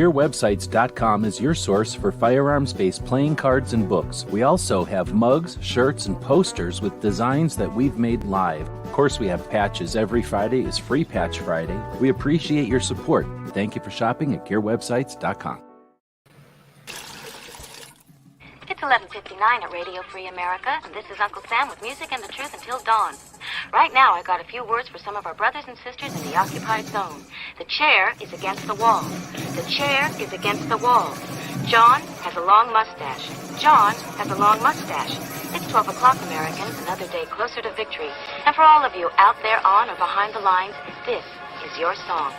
GearWebsites.com is your source for firearms-based playing cards and books. We also have mugs, shirts, and posters with designs that we've made live. Of course, we have patches. Every Friday is Free Patch Friday. We appreciate your support. Thank you for shopping at GearWebsites.com. It's 11:59 at Radio Free America, and this is Uncle Sam with music and the truth until dawn. Right now, I got a few words for some of our brothers and sisters in the occupied zone. The chair is against the wall. The chair is against the wall. John has a long mustache. John has a long mustache. It's 12 o'clock, Americans, another day closer to victory. And for all of you out there on or behind the lines, this is your song.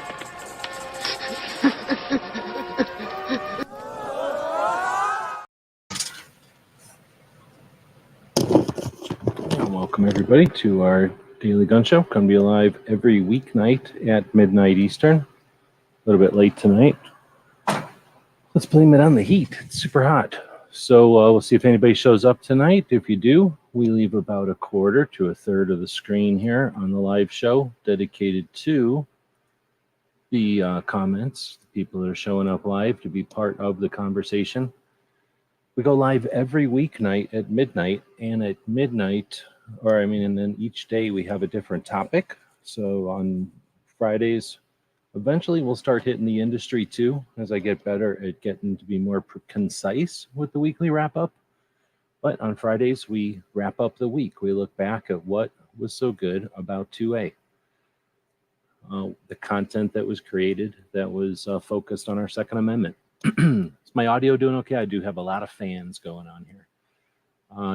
Welcome everybody to our daily gun show. Come to you live every weeknight at midnight Eastern. A little bit late tonight. Let's blame it on the heat. It's super hot. So we'll see if anybody shows up tonight. If you do, we leave about a quarter to a third of the screen here on the live show dedicated to the comments, the people that are showing up live to be part of the conversation. We go live every weeknight at midnight, and at midnight, and then each day we have a different topic. So on Fridays, eventually we'll start hitting the industry too, as I get better at getting to be more concise with the weekly wrap up. But on Fridays, we wrap up the week. We look back at what was so good about 2A. The content that was created that was focused on our Second Amendment. Is my audio doing okay? I do have a lot of fans going on here.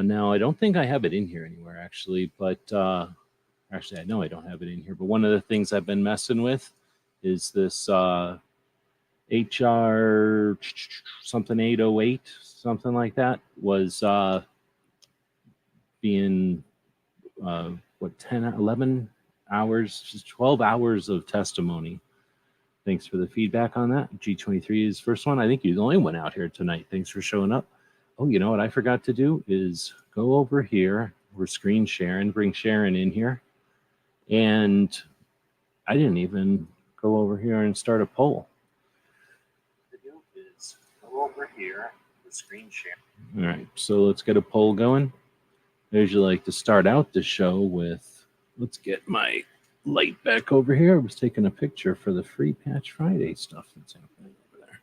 Now, I don't think I have it in here anywhere, actually, but actually, I know I don't have it in here. But one of the things I've been messing with is this HR something 808, something like that, was being, 10, 11 hours, just 12 hours of testimony. Thanks for the feedback on that. G23 is first one. I think you're the only one out here tonight. Thanks for showing up. Oh, you know what I forgot to do is go over here. We're screen sharing. Bring Sharon in here. And I didn't even go over here and start a poll. The deal is go over here. We're screen sharing. All right, so let's get a poll going. I usually like to start out the show with, let's get my light back over here. I was taking a picture for the Free Patch Friday stuff that's happening over there.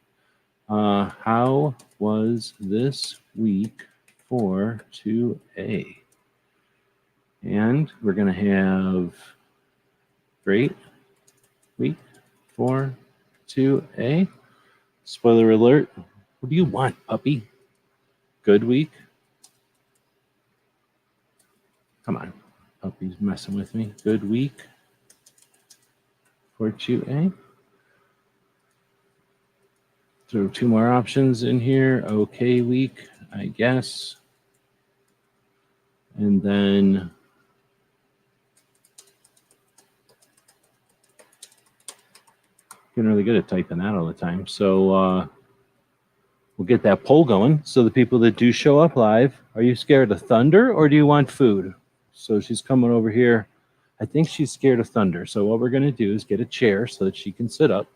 How was this week for 2A? And we're going to have great week for 2A. Spoiler alert. What do you want, puppy? Good week? Come on. Puppy's messing with me. Good week for 2A. Throw two more options in here. Okay week, I guess. And then getting really good at typing that all the time. So we'll get that poll going. So the people that do show up live, are you scared of thunder or do you want food? So she's coming over here. I think she's scared of thunder. So what we're going to do is get a chair so that she can sit up.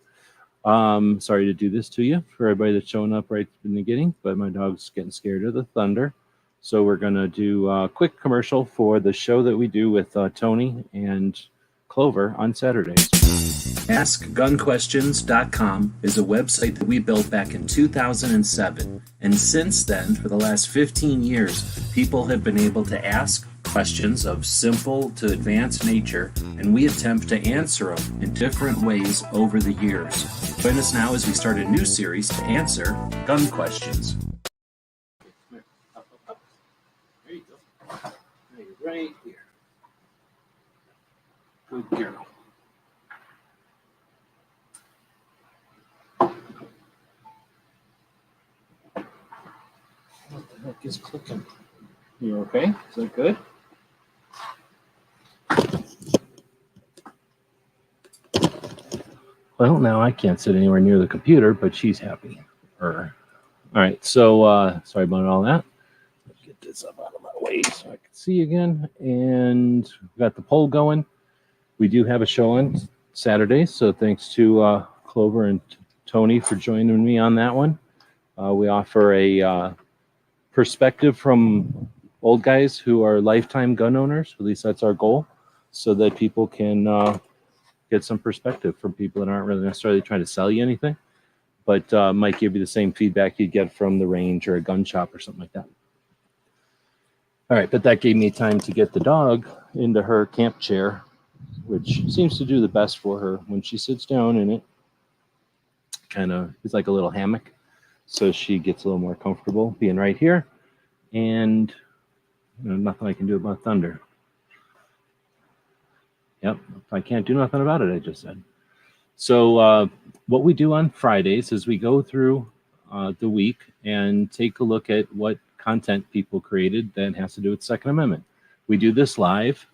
Sorry to do this to you for everybody that's showing up right in the beginning, but my dog's getting scared of the thunder. So we're going to do a quick commercial for the show that we do with Tony and Clover on Saturdays. AskGunQuestions.com is a website that we built back in 2007. And since then, for the last 15 years, people have been able to ask questions of simple to advanced nature, and we attempt to answer them in different ways over the years. Join us now as we start a new series to answer gun questions. There you go. There you're right here. Good girl. What the heck is clicking? You okay? Is that good? Well, now I can't sit anywhere near the computer, but she's happy. All right, so sorry about all that. Let's get this up out of my way so I can see again. And we've got the poll going. We do have a show on Saturday, so thanks to Clover and Tony for joining me on that one. We offer a perspective from old guys who are lifetime gun owners. At least that's our goal, so that people can get some perspective from people that aren't really necessarily trying to sell you anything, but might give you the same feedback you'd get from the range or a gun shop or something like that. All right, but that gave me time to get the dog into her camp chair, which seems to do the best for her. When she sits down in it, kind of, it's like a little hammock, so she gets a little more comfortable being right here, and nothing I can do about thunder. Yep, I can't do nothing about it, I just said. So what we do on Fridays is we go through the week and take a look at what content people created that has to do with Second Amendment. We do this live,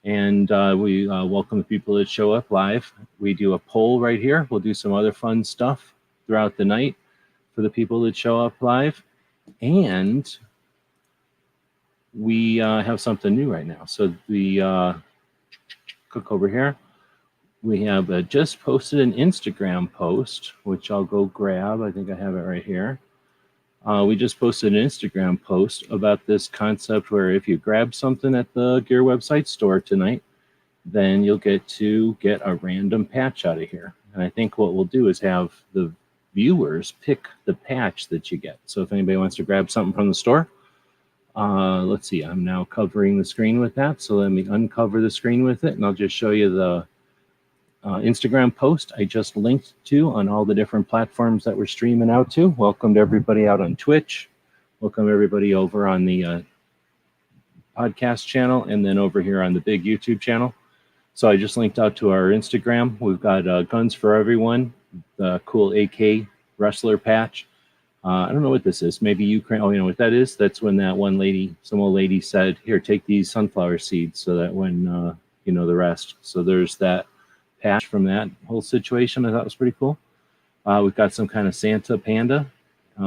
and we welcome the people that show up live. We do a poll right here. We'll do some other fun stuff throughout the night for the people that show up live. And we have something new right now. So the click over here. We have just posted an Instagram post, which I'll go grab. I think I have it right here. We just posted an Instagram post about this concept where if you grab something at the Gear website store tonight, then you'll get to get a random patch out of here. And I think what we'll do is have the viewers pick the patch that you get. So if anybody wants to grab something from the store, let's see, I'm now covering the screen with that. So let me uncover the screen with it, and I'll just show you the Instagram post I just linked to on all the different platforms that we're streaming out to. Welcome to everybody out on Twitch. Welcome everybody over on the podcast channel, and then over here on the big YouTube channel. So I just linked out to our Instagram. We've got Guns for Everyone, the cool AK wrestler patch. I don't know what this is. Maybe Ukraine. Oh, you know what that is? That's when that one lady, some old lady said, here, take these sunflower seeds, so that when you know the rest. So there's that patch from that whole situation. I thought was pretty cool. We've got some kind of Santa panda.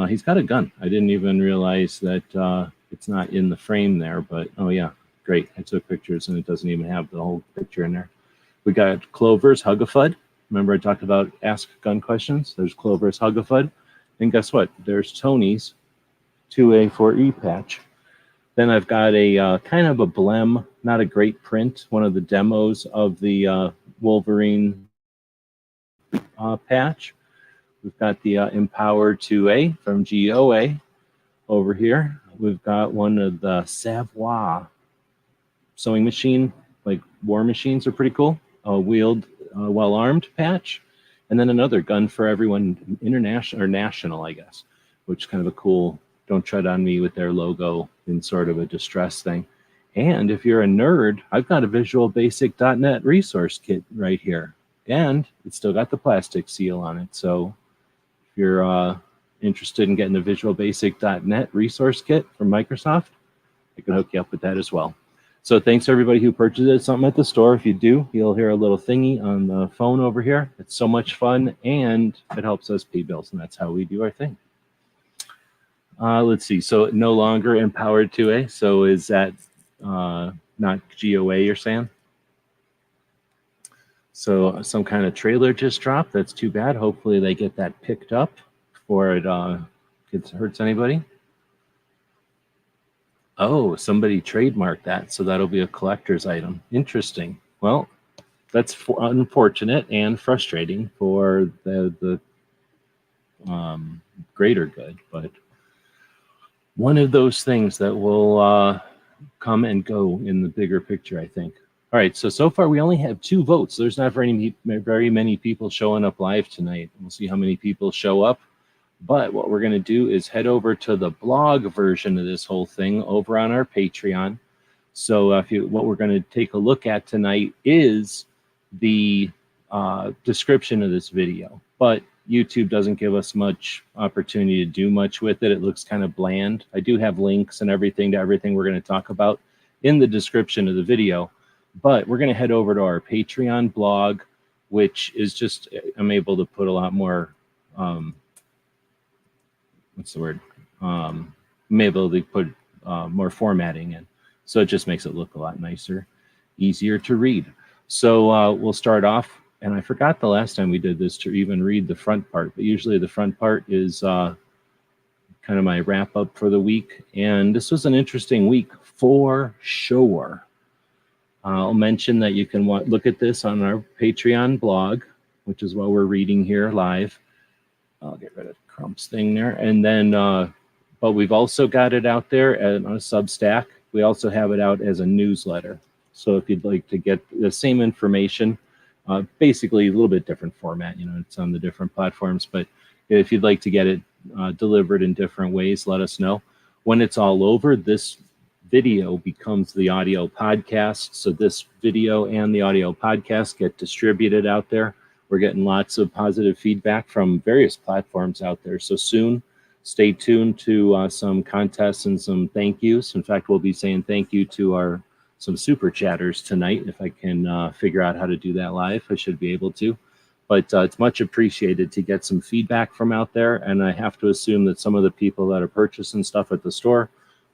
He's got a gun. I didn't even realize that it's not in the frame there, but oh yeah, great. I took pictures and it doesn't even have the whole picture in there. We got Clover's Hug-a-Fud. Remember I talked about Ask Gun Questions? There's Clover's Hug-a-Fud. And guess what? There's Tony's 2A4E patch. Then I've got a kind of a blem, not a great print, one of the demos of the Wolverine patch. We've got the Empower 2A from GOA over here. We've got one of the Savoy sewing machine, like war machines are pretty cool. Wheeled, well-armed patch. And then another Gun for Everyone international, or national, I guess, which is kind of a cool, don't tread on me with their logo in sort of a distress thing. And if you're a nerd, I've got a visualbasic.net resource kit right here. And it's still got the plastic seal on it. So if you're interested in getting the visualbasic.net resource kit from Microsoft, I can hook you up with that as well. So thanks to everybody who purchased something at the store. If you do, you'll hear a little thingy on the phone over here. It's so much fun, and it helps us pay bills, and that's how we do our thing. Let's see. So no longer Empowered 2A. So is that not GOA you're saying? So some kind of trailer just dropped. That's too bad. Hopefully they get that picked up before it hurts anybody. Oh, somebody trademarked that, so that'll be a collector's item. Interesting. Well, that's unfortunate and frustrating for the greater good, but one of those things that will come and go in the bigger picture, I think. All right, so far we only have 2 votes. There's not very many people showing up live tonight. We'll see how many people show up. But what we're going to do is head over to the blog version of this whole thing over on our Patreon. So what we're going to take a look at tonight is the description of this video. But YouTube doesn't give us much opportunity to do much with it. It looks kind of bland. I do have links and everything to everything we're going to talk about in the description of the video. But we're going to head over to our Patreon blog, which is just, I'm able to put a lot more... what's the word? I'm able to put more formatting in. So it just makes it look a lot nicer, easier to read. So we'll start off and I forgot the last time we did this to even read the front part, but usually the front part is kind of my wrap up for the week. And this was an interesting week for sure. I'll mention that you can look at this on our Patreon blog, which is what we're reading here live. I'll get rid of Crump's thing there. And then, but we've also got it out there on a Substack. We also have it out as a newsletter. So if you'd like to get the same information, basically a little bit different format, it's on the different platforms, but if you'd like to get it delivered in different ways, let us know. When it's all over, this video becomes the audio podcast. So this video and the audio podcast get distributed out there. We're getting lots of positive feedback from various platforms out there. So soon, stay tuned to some contests and some thank yous. In fact, we'll be saying thank you to some super chatters tonight. If I can figure out how to do that live, I should be able to. But it's much appreciated to get some feedback from out there. And I have to assume that some of the people that are purchasing stuff at the store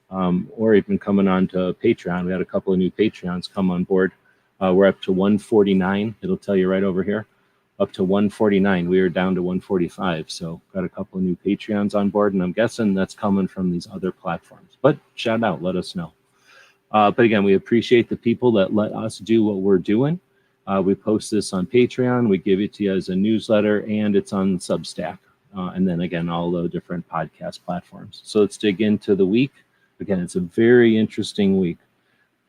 or even coming on to Patreon, we had a couple of new Patreons come on board. We're up to 149. It'll tell you right over here. Up to 149. We are down to 145. So got a couple of new Patreons on board. And I'm guessing that's coming from these other platforms. But shout out, let us know. But again, we appreciate the people that let us do what we're doing. We post this on Patreon. We give it to you as a newsletter, and it's on Substack. And then again, all the different podcast platforms. So let's dig into the week. Again, it's a very interesting week.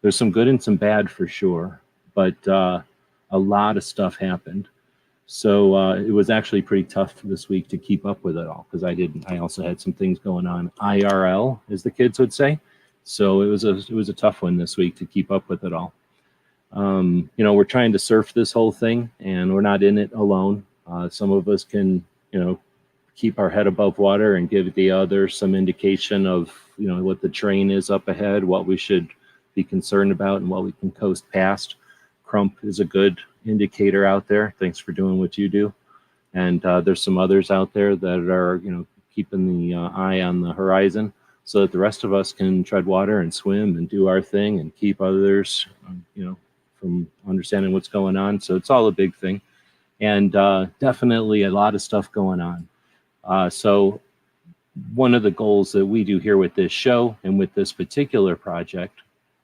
There's some good and some bad for sure, but a lot of stuff happened. So it was actually pretty tough this week to keep up with it all because I also had some things going on IRL, as the kids would say. So it was a tough one this week to keep up with it all. We're trying to surf this whole thing, and we're not in it alone. Some of us can, keep our head above water and give the others some indication of, what the train is up ahead, what we should be concerned about, and what we can coast past. Crump is a good indicator out there. Thanks for doing what you do. And there's some others out there that are, keeping the eye on the horizon, so that the rest of us can tread water and swim and do our thing and keep others, from understanding what's going on. So it's all a big thing. And definitely a lot of stuff going on. So one of the goals that we do here with this show and with this particular project,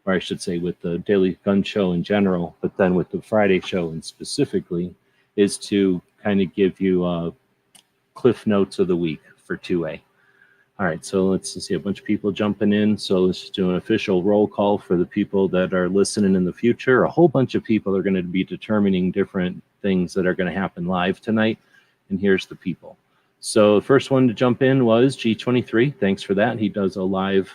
or I should say with the Daily Gun Show in general, but then with the Friday show and specifically, is to kind of give you cliff notes of the week for 2A. All right, so let's see a bunch of people jumping in. So let's do an official roll call for the people that are listening in the future. A whole bunch of people are going to be determining different things that are going to happen live tonight. And here's the people. So the first one to jump in was G23. Thanks for that. He does a live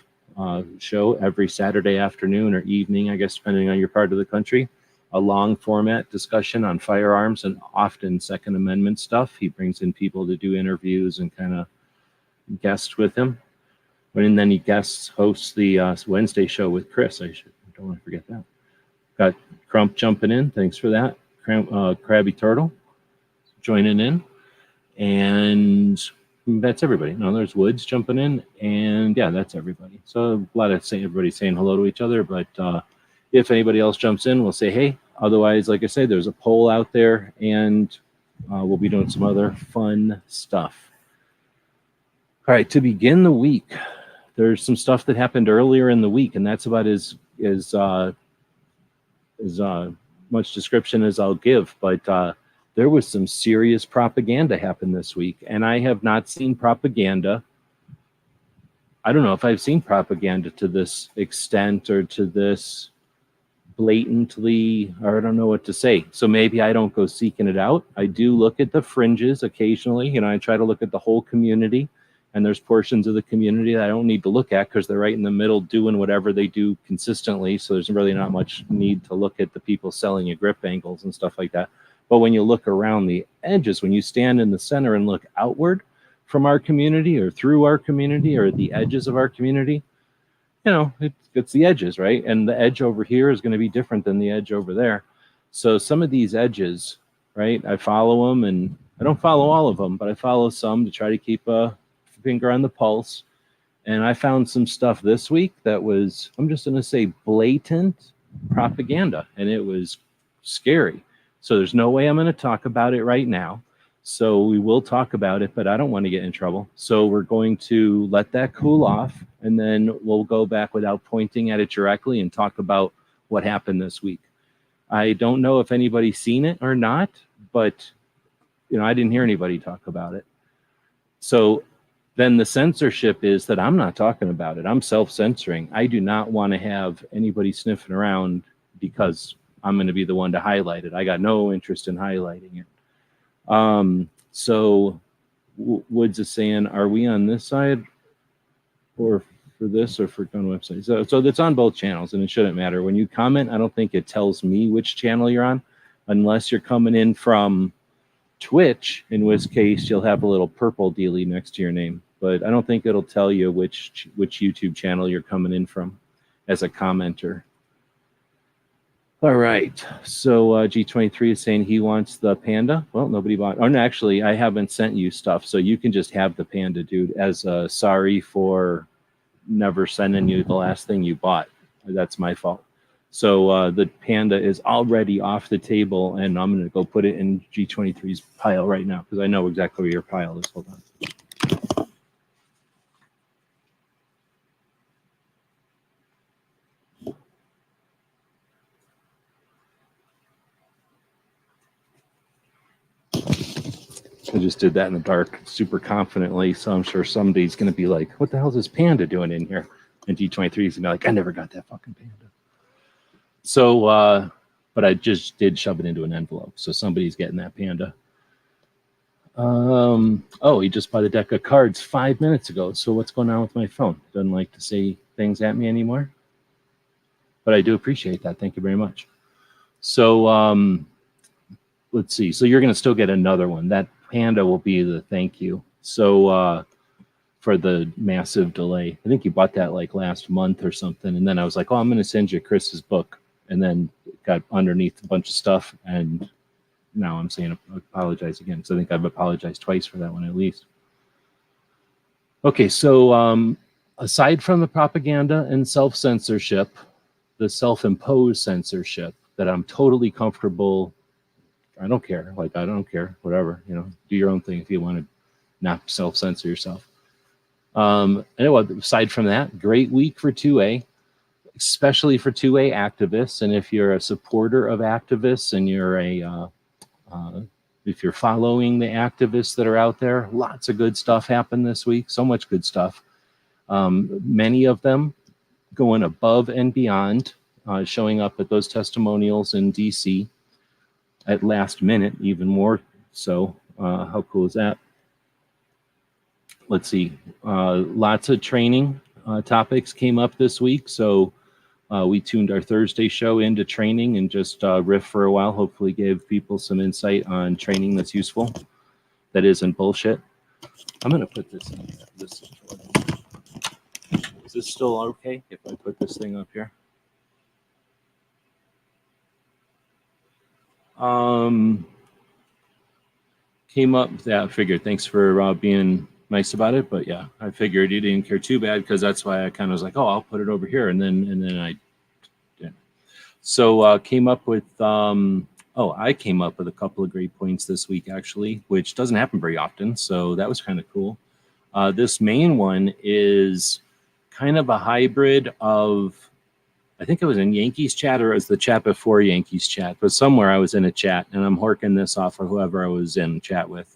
show every Saturday afternoon or evening, I guess, depending on your part of the country. A long format discussion on firearms and often Second Amendment stuff. He brings in people to do interviews and kind of guest with him, and then he hosts the Wednesday show with Chris. I don't want to forget that. Got Crump jumping in. Thanks for that. Krabby Turtle joining in, and that's everybody. No, there's Woods jumping in, and yeah, that's everybody. So a lot of everybody saying hello to each other. But if anybody else jumps in, we'll say hey. Otherwise, like I said, there's a poll out there, and we'll be doing some other fun stuff. All right, to begin the week, there's some stuff that happened earlier in the week, and that's about as much description as I'll give. But there was some serious propaganda happen this week, and I have not seen propaganda. I don't know if I've seen propaganda to this extent or to this blatantly, or I don't know what to say. So maybe I don't go seeking it out. I do look at the fringes occasionally. I try to look at the whole community. And there's portions of the community that I don't need to look at because they're right in the middle doing whatever they do consistently. So there's really not much need to look at the people selling you grip angles and stuff like that. But when you look around the edges, when you stand in the center and look outward from our community or through our community or the edges of our community, it's the edges, right? And the edge over here is going to be different than the edge over there. So some of these edges, right, I follow them, and I don't follow all of them, but I follow some to try to keep a finger on the pulse. And I found some stuff this week that was, I'm just going to say, blatant propaganda, and it was scary. So there's no way I'm going to talk about it right now. So we will talk about it, but I don't want to get in trouble. So we're going to let that cool off, and then we'll go back without pointing at it directly and talk about what happened this week. I don't know if anybody's seen it or not, but I didn't hear anybody talk about it. So then the censorship is that I'm not talking about it. I'm self-censoring. I do not want to have anybody sniffing around because I'm going to be the one to highlight it. I got no interest in highlighting it. So Woods is saying, are we on this side or for this or for gun website? So it's on both channels, and it shouldn't matter. When you comment, I don't think it tells me which channel you're on, unless you're coming in from Twitch, in which case you'll have a little purple dealie next to your name. But I don't think it'll tell you which YouTube channel you're coming in from as a commenter. All right, so G23 is saying he wants the Panda. Well, nobody bought. Oh, no, actually, I haven't sent you stuff, so you can just have the Panda, dude, as sorry for never sending you the last thing you bought. That's my fault. So the Panda is already off the table, and I'm going to go put it in G23's pile right now because I know exactly where your pile is. Hold on. I just did that in the dark super confidently, so I'm sure somebody's going to be like, what the hell is this Panda doing in here? And G23 is going to be like, I never got that fucking Panda. So, but I just did shove it into an envelope, so somebody's getting that Panda. Oh, he just bought a deck of cards 5 minutes ago, so what's going on with my phone? Doesn't like to say things at me anymore? But I do appreciate that. Thank you very much. So, let's see. So you're going to still get another one. That Panda will be the thank you. So for the massive delay, I think you bought that like last month or something. And then I was like, oh, I'm going to send you Chris's book. And then it got underneath a bunch of stuff. And now I'm saying apologize again. Because I think I've apologized twice for that one at least. Okay, so aside from the propaganda and self-censorship, the self-imposed censorship that I'm totally comfortable. I don't care. Like, I don't care. Whatever, do your own thing if you want to not self-censor yourself. Anyway, aside from that, great week for 2A, especially for 2A activists. And if you're a supporter of activists and you're if you're following the activists that are out there, lots of good stuff happened this week. So much good stuff. Many of them going above and beyond, showing up at those testimonials in D.C. at last minute, even more so. How cool is that? Let's see. Lots of training topics came up this week. So we tuned our Thursday show into training and just riff for a while. Hopefully gave people some insight on training that's useful, that isn't bullshit. I'm going to put this in this. Is this still okay if I put this thing up here? Came up, yeah, I figured, thanks for being nice about it, but yeah, I figured you didn't care too bad, because that's why I kind of was like, oh, I'll put it over here, and then I did. So came up with I came up with a couple of great points this week, actually, which doesn't happen very often, so that was kind of cool. This main one is kind of a hybrid of, I think it was in Yankees Chat, or it was the chat before Yankees Chat, but somewhere I was in a chat, and I'm horking this off of whoever I was in chat with.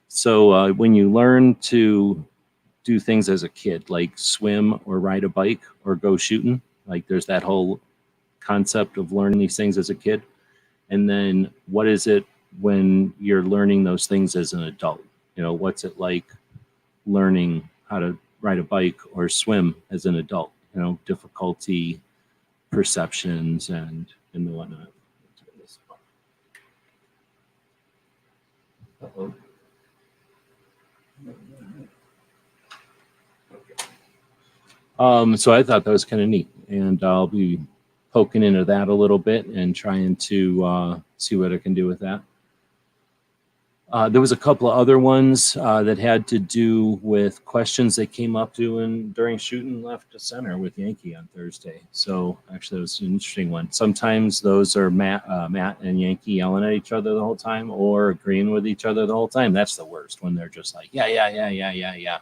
So when you learn to do things as a kid, like swim or ride a bike or go shooting, like there's that whole concept of learning these things as a kid. And then what is it when you're learning those things as an adult? What's it like learning how to ride a bike or swim as an adult? Difficulty, perceptions, and the whatnot. Uh-oh. Okay. So I thought that was kind of neat, and I'll be poking into that a little bit and trying to see what I can do with that. There was a couple of other ones that had to do with questions that came up during shooting left to center with Yankee on Thursday. So actually, it was an interesting one. Sometimes those are Matt and Yankee yelling at each other the whole time or agreeing with each other the whole time. That's the worst, when they're just like, yeah.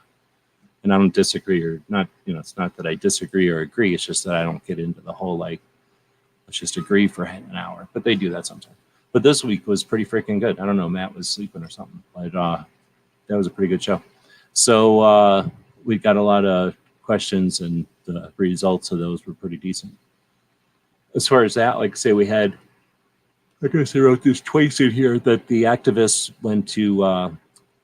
And I don't disagree or not. It's not that I disagree or agree. It's just that I don't get into the whole, like, let's just agree for an hour. But they do that sometimes. But this week was pretty freaking good. I don't know, Matt was sleeping or something, but that was a pretty good show. So we got a lot of questions, and the results of those were pretty decent. As far as that, like I say, we had, I guess I wrote this twice in here, that the activists went to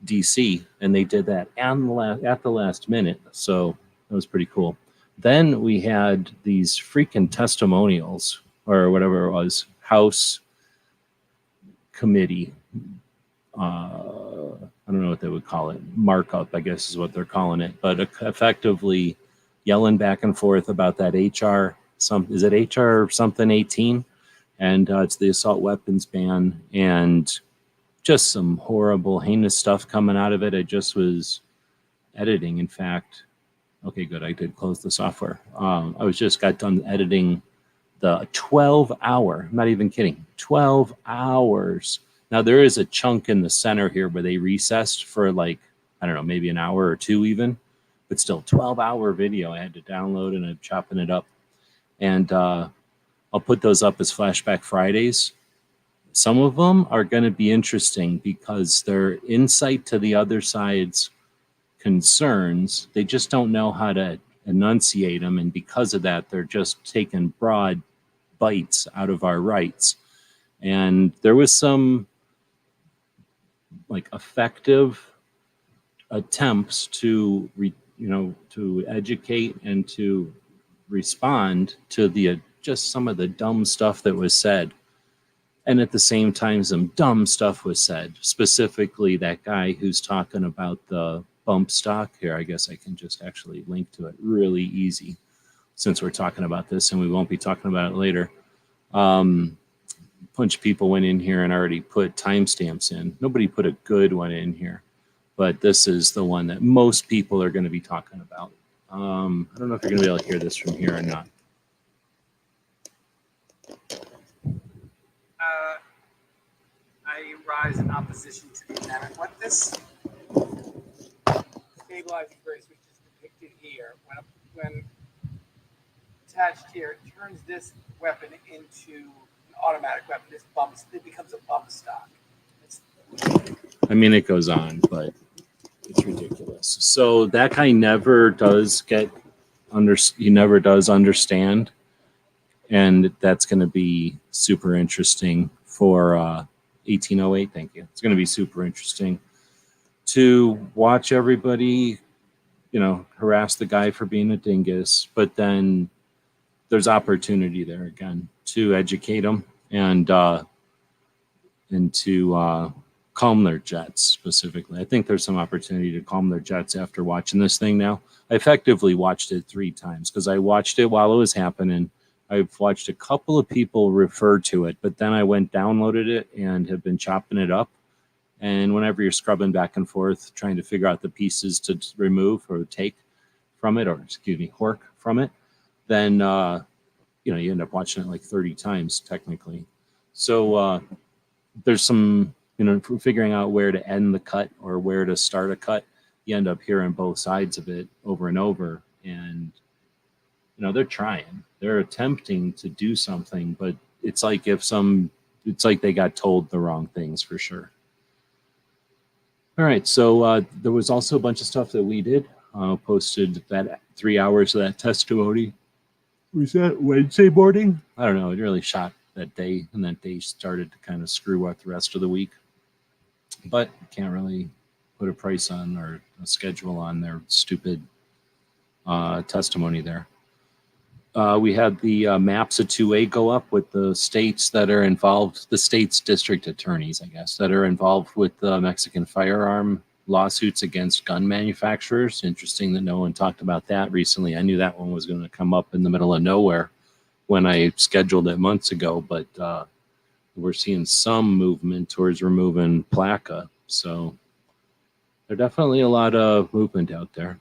D.C. and they did that at the last minute. So that was pretty cool. Then we had these freaking testimonials, or whatever it was, House committee, I don't know what they would call it, markup, I guess is what they're calling it, but effectively yelling back and forth about that HR, is it HR something 18? And it's the assault weapons ban, and just some horrible, heinous stuff coming out of it. I just was editing, in fact. Okay, good, I did close the software. I just got done editing the 12-hour, I'm not even kidding, 12 hours. Now, there is a chunk in the center here where they recessed for, like, I don't know, maybe an hour or two even, but still 12-hour video I had to download, and I'm chopping it up. And I'll put those up as Flashback Fridays. Some of them are going to be interesting because they're insight to the other side's concerns. They just don't know how to enunciate them, and because of that, they're just taking broad bites out of our rights. And there was some, like, effective attempts to to educate and to respond to the just some of the dumb stuff that was said. And at the same time, some dumb stuff was said, specifically that guy who's talking about the bump stock. Here, I guess I can just actually link to it really easy, since we're talking about this and we won't be talking about it later. Bunch of people went in here and already put timestamps in. Nobody put a good one in here, but this is the one that most people are going to be talking about. I don't know if you're going to be able to hear this from here or not. I rise in opposition to the amendment. What this stabilizing brace, which is depicted here, when attached here, it turns this weapon into an automatic weapon. It becomes a bump stock. I mean, it goes on, but it's ridiculous. So that guy never does he never does understand, and that's going to be super interesting for 1808. Thank you. It's going to be super interesting to watch everybody, harass the guy for being a dingus, but then there's opportunity there again to educate them and to calm their jets specifically. I think there's some opportunity to calm their jets after watching this thing now. I effectively watched it 3 times because I watched it while it was happening. I've watched a couple of people refer to it, but then I went downloaded it and have been chopping it up. And whenever you're scrubbing back and forth, trying to figure out the pieces to remove or take from it, or hork from it, then, you end up watching it like 30 times technically. So there's some, figuring out where to end the cut or where to start a cut. You end up hearing both sides of it over and over. And, they're trying, they're attempting to do something, but it's like it's like they got told the wrong things for sure. All right, so there was also a bunch of stuff that we did. Posted that 3 hours of that testimony. Was that Wednesday morning? I don't know. It really shot that day, and that day started to kind of screw up the rest of the week. But can't really put a price on or a schedule on their stupid testimony there. We had the maps of 2A go up with the states that are involved, the state's district attorneys, I guess, that are involved with the Mexican firearm lawsuits against gun manufacturers. Interesting that no one talked about that recently. I knew that one was going to come up in the middle of nowhere when I scheduled it months ago, but we're seeing some movement towards removing PLACA. So there's definitely a lot of movement out there.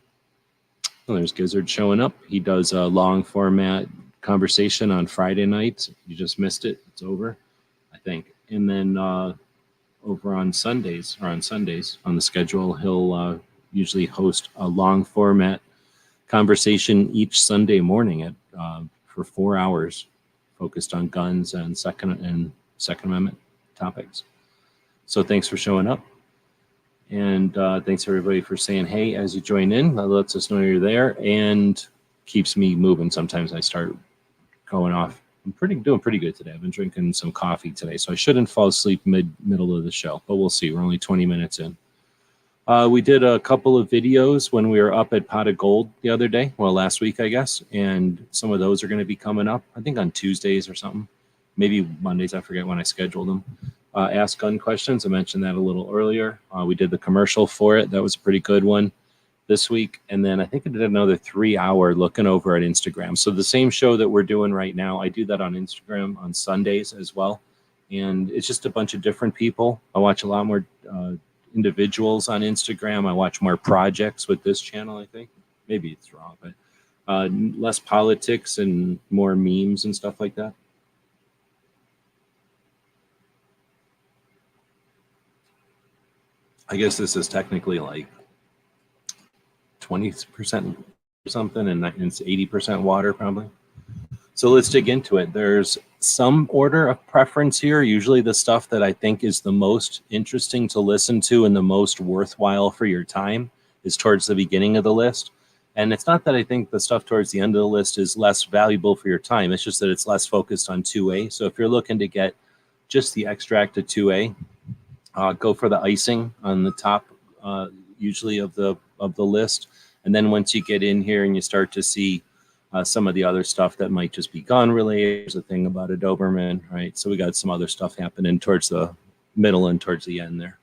Well, there's Gizzard showing up. He does a long format conversation on Friday nights. You just missed it. It's over, I think. And then over on Sundays on the schedule, he'll usually host a long format conversation each Sunday morning at for 4 hours, focused on guns and Second Amendment topics. So thanks for showing up. And thanks everybody for saying hey as you join in. That lets us know you're there and keeps me moving. Sometimes I start going off. I'm doing pretty good today. I've been drinking some coffee today, so I shouldn't fall asleep middle of the show, but we'll see. We're only 20 minutes in. We did a couple of videos when we were up at Pot of Gold the other day, well, last week, I guess, and some of those are going to be coming up, I think on Tuesdays or something, maybe Mondays, I forget when I scheduled them. Ask Gun Questions, I mentioned that a little earlier. We did the commercial for it. That was a pretty good one this week. And then I think I did another 3-hour looking over at Instagram. So the same show that we're doing right now, I do that on Instagram on Sundays as well. And it's just a bunch of different people. I watch a lot more individuals on Instagram. I watch more projects with this channel, I think. Maybe it's wrong, but less politics and more memes and stuff like that. I guess this is technically like 20% or something, and it's 80% water probably. So let's dig into it. There's some order of preference here. Usually the stuff that I think is the most interesting to listen to and the most worthwhile for your time is towards the beginning of the list. And it's not that I think the stuff towards the end of the list is less valuable for your time. It's just that it's less focused on 2A. So if you're looking to get just the extract of 2A, go for the icing on the top, usually of the list. And then once you get in here and you start to see some of the other stuff that might just be gun related, there's a thing about a Doberman, right? So we got some other stuff happening towards the middle and towards the end there.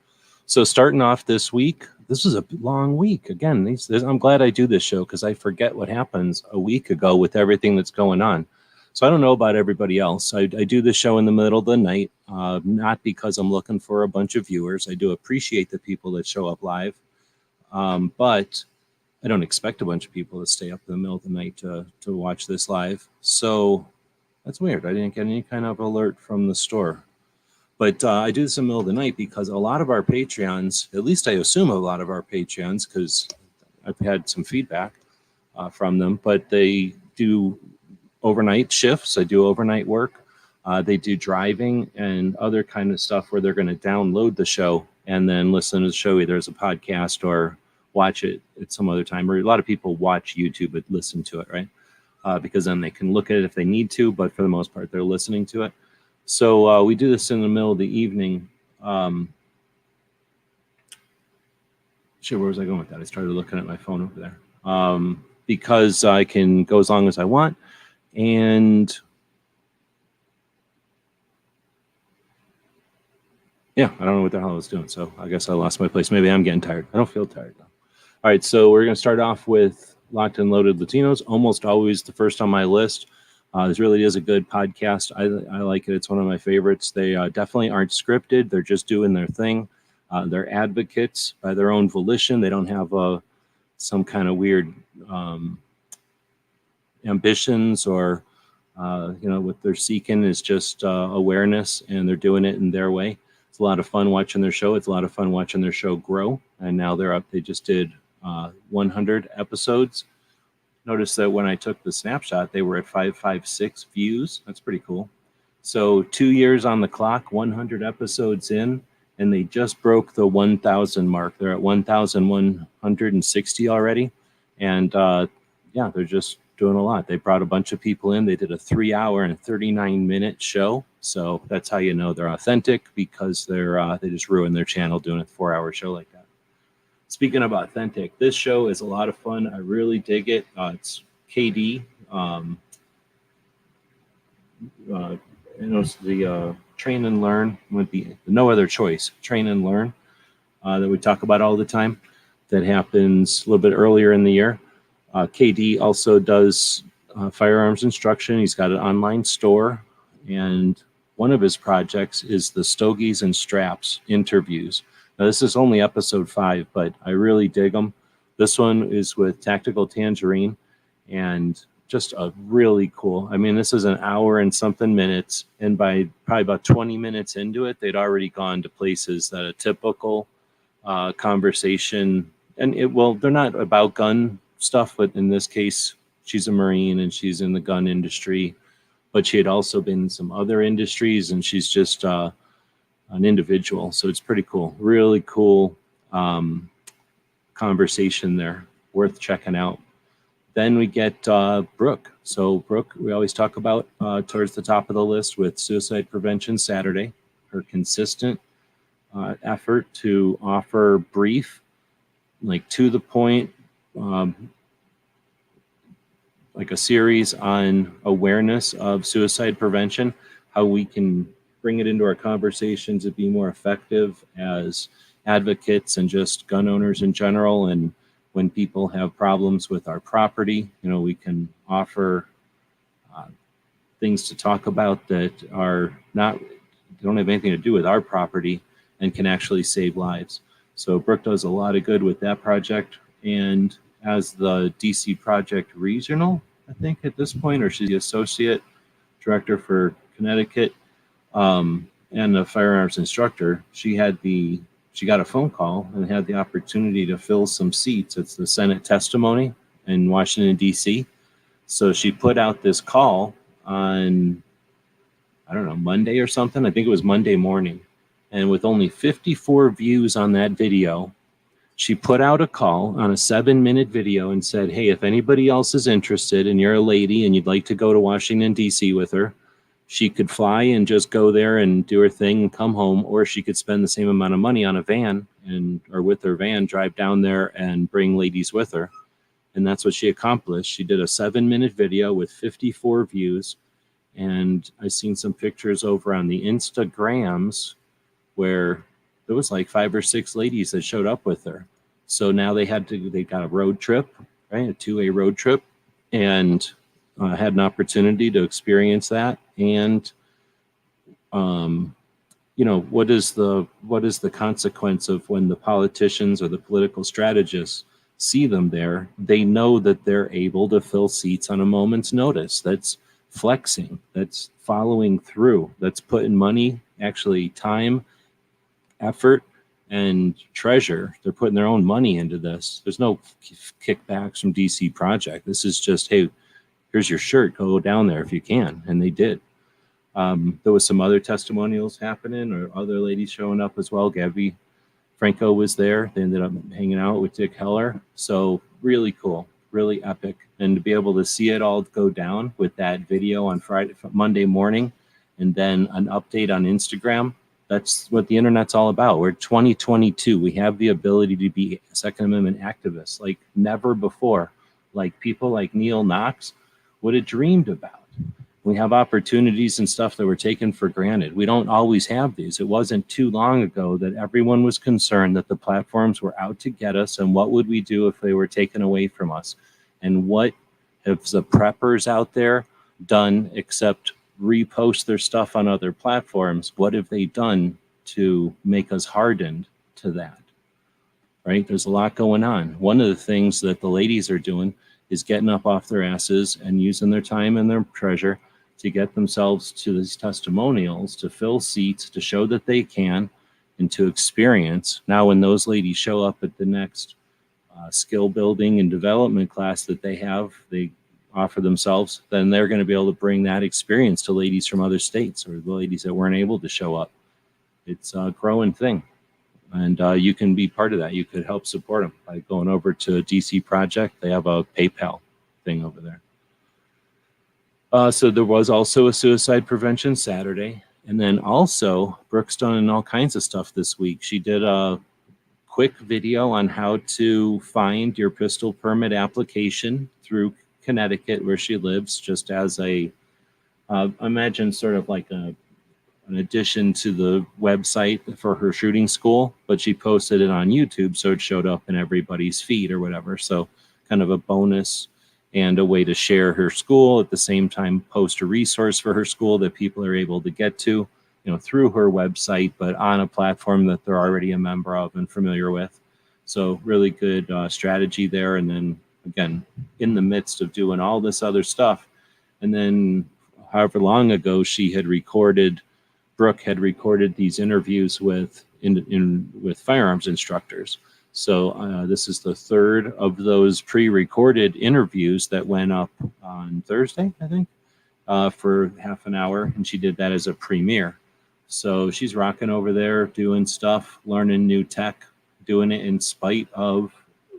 So starting off this week, this was a long week. Again, I'm glad I do this show because I forget what happens a week ago with everything that's going on. So I don't know about everybody else. I do this show in the middle of the night, not because I'm looking for a bunch of viewers. I do appreciate the people that show up live, but I don't expect a bunch of people to stay up in the middle of the night to watch this live. So that's weird. I didn't get any kind of alert from the store. But I do this in the middle of the night because a lot of our Patreons, at least I assume a lot of our Patreons, because I've had some feedback from them, but they do overnight shifts. I do overnight work. They do driving and other kind of stuff where they're going to download the show and then listen to the show either as a podcast or watch it at some other time. Or a lot of people watch YouTube but listen to it, right? Because then they can look at it if they need to, but for the most part, they're listening to it. So we do this in the middle of the evening. Shit, where was I going with that? I started looking at my phone over there. Because I can go as long as I want. And yeah, I don't know what the hell I was doing. So I guess I lost my place. Maybe I'm getting tired. I don't feel tired though. All right, so we're going to start off with Locked and Loaded Latinos. Almost always the first on my list. This really is a good podcast. I like it. It's one of my favorites. They definitely aren't scripted. They're just doing their thing. They're advocates by their own volition. They don't have some kind of weird ambitions or, what they're seeking is just awareness, and they're doing it in their way. It's a lot of fun watching their show. It's a lot of fun watching their show grow. And now they're up. They just did 100 episodes. Notice that when I took the snapshot, they were at 556 views. That's pretty cool. So 2 years on the clock, 100 episodes in, and they just broke the 1,000 mark. They're at 1,160 already. And yeah, they're just doing a lot. They brought a bunch of people in. They did a 3-hour and 39-minute show. So that's how you know they're authentic, because they just ruined their channel doing a 4-hour show like that. Speaking of authentic, this show is a lot of fun. I really dig it. It's KD. It's the Train and Learn would be No Other Choice. Train and Learn that we talk about all the time. That happens a little bit earlier in the year. KD also does firearms instruction. He's got an online store, and one of his projects is the Stogies and Straps interviews. Now, this is only episode 5, but I really dig them. This one is with Tactical Tangerine, and just a really cool. I mean, this is an hour and something minutes, and by probably about 20 minutes into it, they'd already gone to places that a typical conversation, and they're not about gun stuff, but in this case, she's a Marine and she's in the gun industry, but she had also been in some other industries, and she's just an individual. So it's pretty cool. Really cool conversation there. Worth checking out. Then we get Brooke. So Brooke, we always talk about towards the top of the list with Suicide Prevention Saturday. Her consistent effort to offer brief, like to the point, like a series on awareness of suicide prevention, how we can bring it into our conversations to be more effective as advocates and just gun owners in general. And when people have problems with our property, we can offer things to talk about that don't have anything to do with our property and can actually save lives. So Brooke does a lot of good with that project. And as the DC Project Regional, I think at this point, or she's the Associate Director for Connecticut, and a firearms instructor, she got a phone call and had the opportunity to fill some seats. It's the Senate testimony in Washington, D.C. So she put out this call on, I don't know, Monday or something. I think it was Monday morning. And with only 54 views on that video, she put out a call on a 7-minute video and said, hey, if anybody else is interested and you're a lady and you'd like to go to Washington, D.C. with her, she could fly and just go there and do her thing and come home, or she could spend the same amount of money on a van or with her van, drive down there and bring ladies with her. And that's what she accomplished. She did a 7-minute video with 54 views. And I've seen some pictures over on the Instagrams where there was like 5 or 6 ladies that showed up with her. So now they got a road trip, right? A 2-way road trip, and had an opportunity to experience that. And, what is the consequence of when the politicians or the political strategists see them there? They know that they're able to fill seats on a moment's notice. That's flexing. That's following through. That's putting money, actually time, effort, and treasure. They're putting their own money into this. There's no kickbacks from DC Project. This is just, hey, here's your shirt, go down there if you can. And they did. There was some other testimonials happening, or other ladies showing up as well. Gabby Franco was there. They ended up hanging out with Dick Heller. So really cool, really epic. And to be able to see it all go down with that video on Monday morning, and then an update on Instagram. That's what the internet's all about. We're 2022. We have the ability to be Second Amendment activists like never before. Like people like Neil Knox would have dreamed about. We have opportunities and stuff that were taken for granted. We don't always have these. It wasn't too long ago that everyone was concerned that the platforms were out to get us, and what would we do if they were taken away from us? And what have the preppers out there done except repost their stuff on other platforms? What have they done to make us hardened to that? Right? There's a lot going on. One of the things that the ladies are doing is getting up off their asses and using their time and their treasure to get themselves to these testimonials, to fill seats, to show that they can, and to experience. Now, when those ladies show up at the next skill building and development class that they offer themselves, then they're going to be able to bring that experience to ladies from other states, or the ladies that weren't able to show up. It's a growing thing. And you can be part of that. You could help support them by going over to DC Project. They have a PayPal thing over there. So there was also a Suicide Prevention Saturday. And then also, Brooke's done all kinds of stuff this week. She did a quick video on how to find your pistol permit application through Connecticut, where she lives, just as imagine sort of like an addition to the website for her shooting school, but she posted it on YouTube, so it showed up in everybody's feed or whatever. So kind of a bonus and a way to share her school, at the same time post a resource for her school that people are able to get to. through her website, but on a platform that they're already a member of and familiar with. So really good strategy there. And then again, in the midst of doing all this other stuff, and then however long ago Brooke had recorded these interviews with firearms instructors. So this is the third of those pre-recorded interviews that went up on Thursday, I think, for half an hour, and she did that as a premiere. So she's rocking over there, doing stuff, learning new tech, doing it in spite of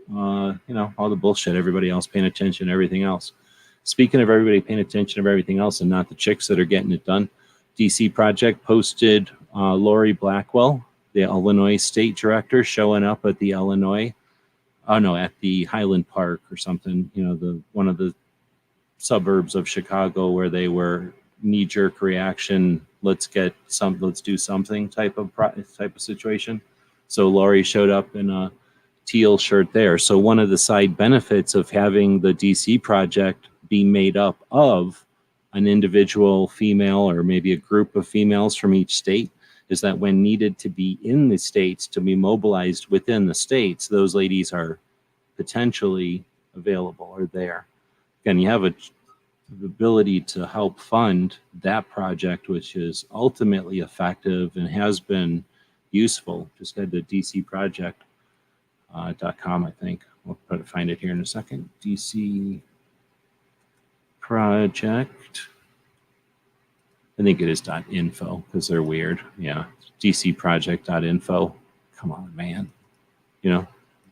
all the bullshit, everybody else paying attention, everything else. Speaking of everybody paying attention to everything else and not the chicks that are getting it done, DC Project posted Lori Blackwell, the Illinois state director, showing up at the at the Highland Park or something, one of the suburbs of Chicago where they were knee-jerk reaction, let's do something type of situation. So Lori showed up in a teal shirt there. So one of the side benefits of having the DC Project be made up of an individual female or maybe a group of females from each state is that when needed to be in the states, to be mobilized within the states, those ladies are potentially available or there. Again, you have the ability to help fund that project, which is ultimately effective and has been useful. Just head to DCProject.com, I think. We'll find it here in a second. DC Project. I think it is .info because they're weird. Yeah, DCProject.info. Come on, man. They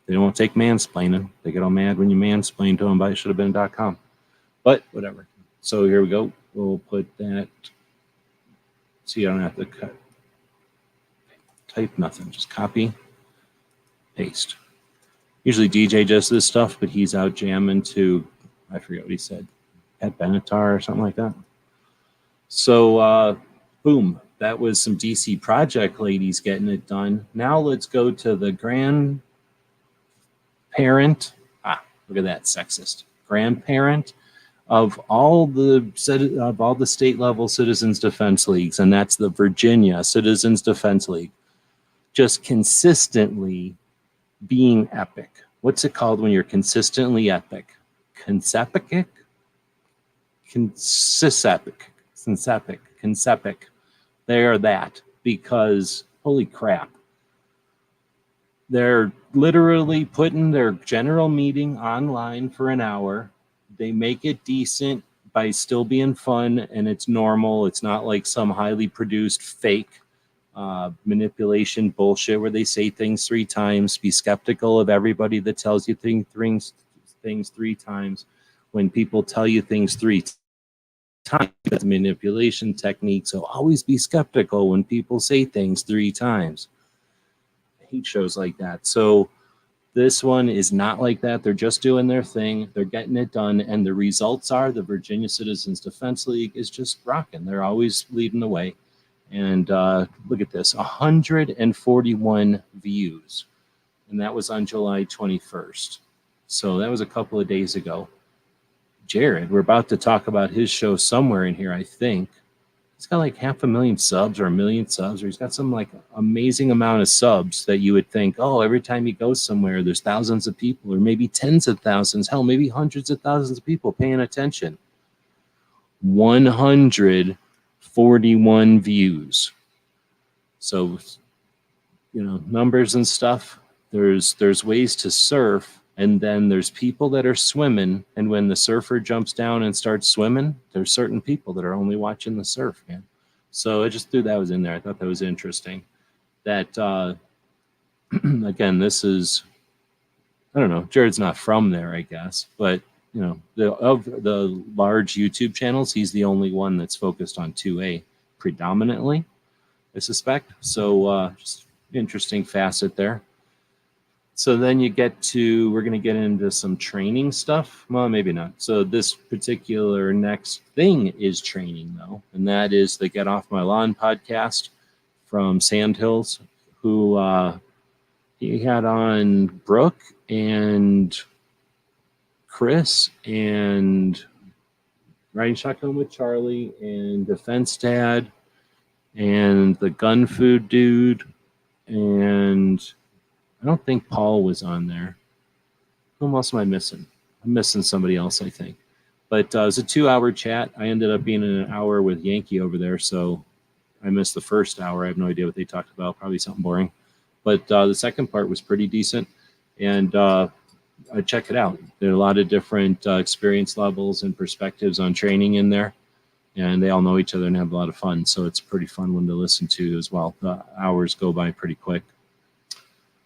don't take mansplaining. They get all mad when you mansplain to them, but it should have been .com. But whatever. So here we go. We'll put that. See, I don't have to type nothing. Just copy, paste. Usually DJ does this stuff, but he's out jamming to, I forget what he said, Pat Benatar or something like that. So, boom. That was some DC Project ladies getting it done. Now let's go to the grandparent. Look at that, sexist. Grandparent of all the state level Citizens Defense Leagues, and that's the Virginia Citizens Defense League, just consistently being epic. What's it called when you're consistently epic? Concepic? Concepic. They are that, because holy crap. They're literally putting their general meeting online for an hour. They make it decent by still being fun, and it's normal. It's not like some highly produced fake manipulation bullshit where they say things 3 times. Be skeptical of everybody that tells you things 3 times. When people tell you things 3 times, that's manipulation technique. So always be skeptical when people say things 3 times. I hate shows like that. So this one is not like that. They're just doing their thing. They're getting it done. And the results are the Virginia Citizens Defense League is just rocking. They're always leading the way. And look at this, 141 views. And that was on July 21st. So that was a couple of days ago. Jared, we're about to talk about his show somewhere in here, I think. He's got like 500,000 subs or 1 million subs, or he's got some like amazing amount of subs that you would think, oh, every time he goes somewhere, there's thousands of people, or maybe tens of thousands, hell, maybe hundreds of thousands of people paying attention. 141 views. So, numbers and stuff, there's ways to surf, and then there's people that are swimming, and when the surfer jumps down and starts swimming, there's certain people that are only watching the surf, man. So I just threw that was in there. I thought that was interesting. That, again, this is, I don't know, Jared's not from there, I guess, but, of the large YouTube channels, he's the only one that's focused on 2A predominantly, I suspect. So just interesting facet there. So then we're going to get into some training stuff. Well, maybe not. So this particular next thing is training, though, and that is the Get Off My Lawn podcast from Sandhills, who he had on Brooke and Chris and Riding Shotgun with Charlie and Defense Dad and the gun food dude, and I don't think Paul was on there. Who else am I missing? I'm missing somebody else, I think. But it was a 2-hour chat. I ended up being in an hour with Yankee over there, so I missed the first hour. I have no idea what they talked about. Probably something boring. But the second part was pretty decent, and I'd check it out. There are a lot of different experience levels and perspectives on training in there, and they all know each other and have a lot of fun. So it's a pretty fun one to listen to as well. The hours go by pretty quick.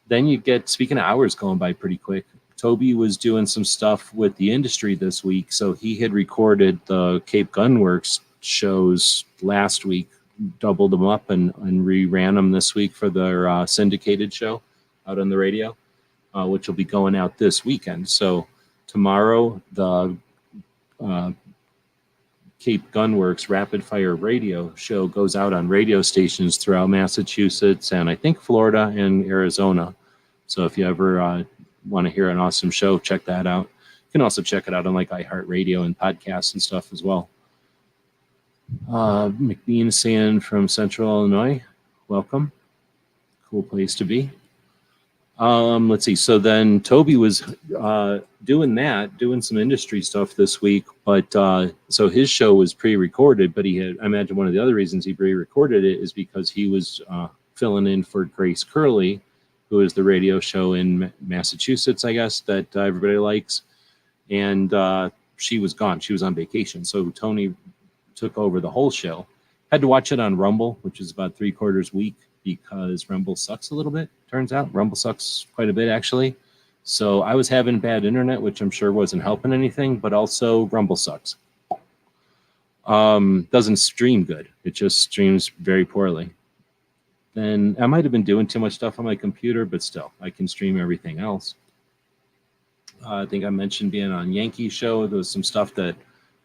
Then you get, speaking of hours going by pretty quick, Toby was doing some stuff with the industry this week. So he had recorded the Cape Gunworks shows last week, doubled them up and reran them this week for their syndicated show out on the radio, which will be going out this weekend. So tomorrow, the Cape Gunworks Rapid Fire Radio show goes out on radio stations throughout Massachusetts and I think Florida and Arizona. So if you ever want to hear an awesome show, check that out. You can also check it out on like iHeartRadio and podcasts and stuff as well. McBean saying from Central Illinois, welcome. Cool place to be. Let's see. So then Toby was doing some industry stuff this week, but so his show was pre-recorded, but I imagine one of the other reasons he pre-recorded it is because he was filling in for Grace Curley, who is the radio show in Massachusetts, I guess, that everybody likes. And she was gone. She was on vacation. So Tony took over the whole show. Had to watch it on Rumble, which is about 3/4 week because Rumble sucks a little bit. Turns out Rumble sucks quite a bit, actually. So I was having bad internet, which I'm sure wasn't helping anything, but also Rumble sucks. Doesn't stream good. It just streams very poorly. Then I might have been doing too much stuff on my computer, but still, I can stream everything else. I think I mentioned being on Yankee Show. There was some stuff that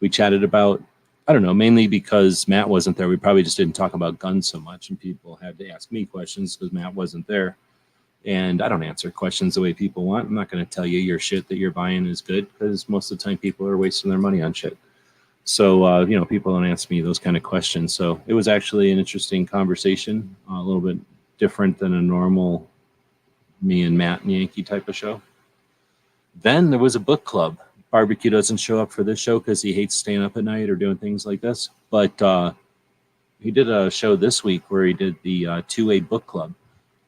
we chatted about. I don't know, mainly because Matt wasn't there. We probably just didn't talk about guns so much, and people had to ask me questions because Matt wasn't there. And I don't answer questions the way people want. I'm not going to tell you your shit that you're buying is good because most of the time people are wasting their money on shit. So, people don't ask me those kind of questions. So it was actually an interesting conversation, a little bit different than a normal me and Matt and Yankee type of show. Then there was a book club. Barbecue doesn't show up for this show because he hates staying up at night or doing things like this. But he did a show this week where he did the 2A book club.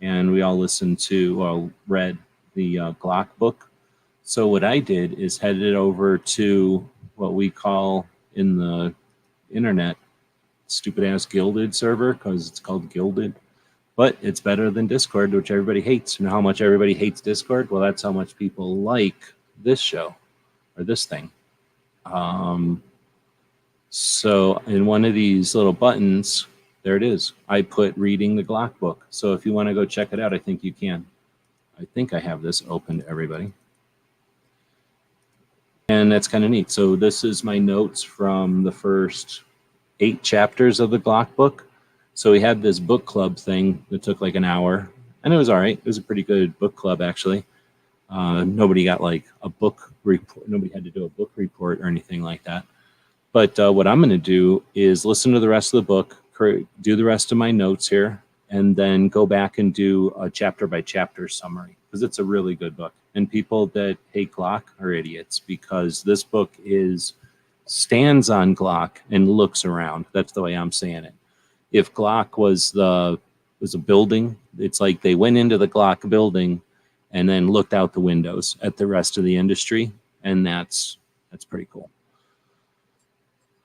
And we all listened to, read the Glock book. So what I did is headed over to what we call in the internet, stupid ass Gilded server, because it's called Gilded. But it's better than Discord, which everybody hates. You know how much everybody hates Discord? Well, that's how much people like this show or this thing. So in one of these little buttons, there it is. I put reading the Glock book. So if you want to go check it out, I think you can. I think I have this open to everybody. And that's kind of neat. So this is my notes from the first 8 chapters of the Glock book. So we had this book club thing that took like an hour, and it was all right. It was a pretty good book club, actually. Nobody got like a book report. Nobody had to do a book report or anything like that. But what I'm going to do is listen to the rest of the book, do the rest of my notes here, and then go back and do a chapter by chapter summary because it's a really good book. And people that hate Glock are idiots because this book stands on Glock and looks around. That's the way I'm saying it. If Glock was a building, it's like they went into the Glock building and then looked out the windows at the rest of the industry, and that's pretty cool.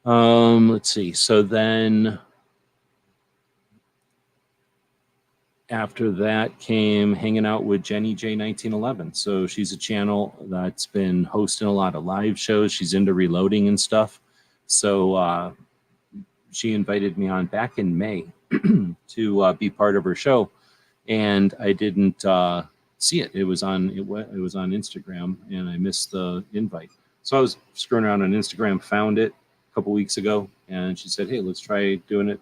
Let's see. So then after that came hanging out with Jenny J 1911. So she's a channel that's been hosting a lot of live shows. She's into reloading and stuff. So she invited me on back in May to be part of her show, and I didn't see it. It was on Instagram, and I missed the invite. So I was screwing around on Instagram, found it a couple weeks ago, and she said, "Hey, let's try doing it,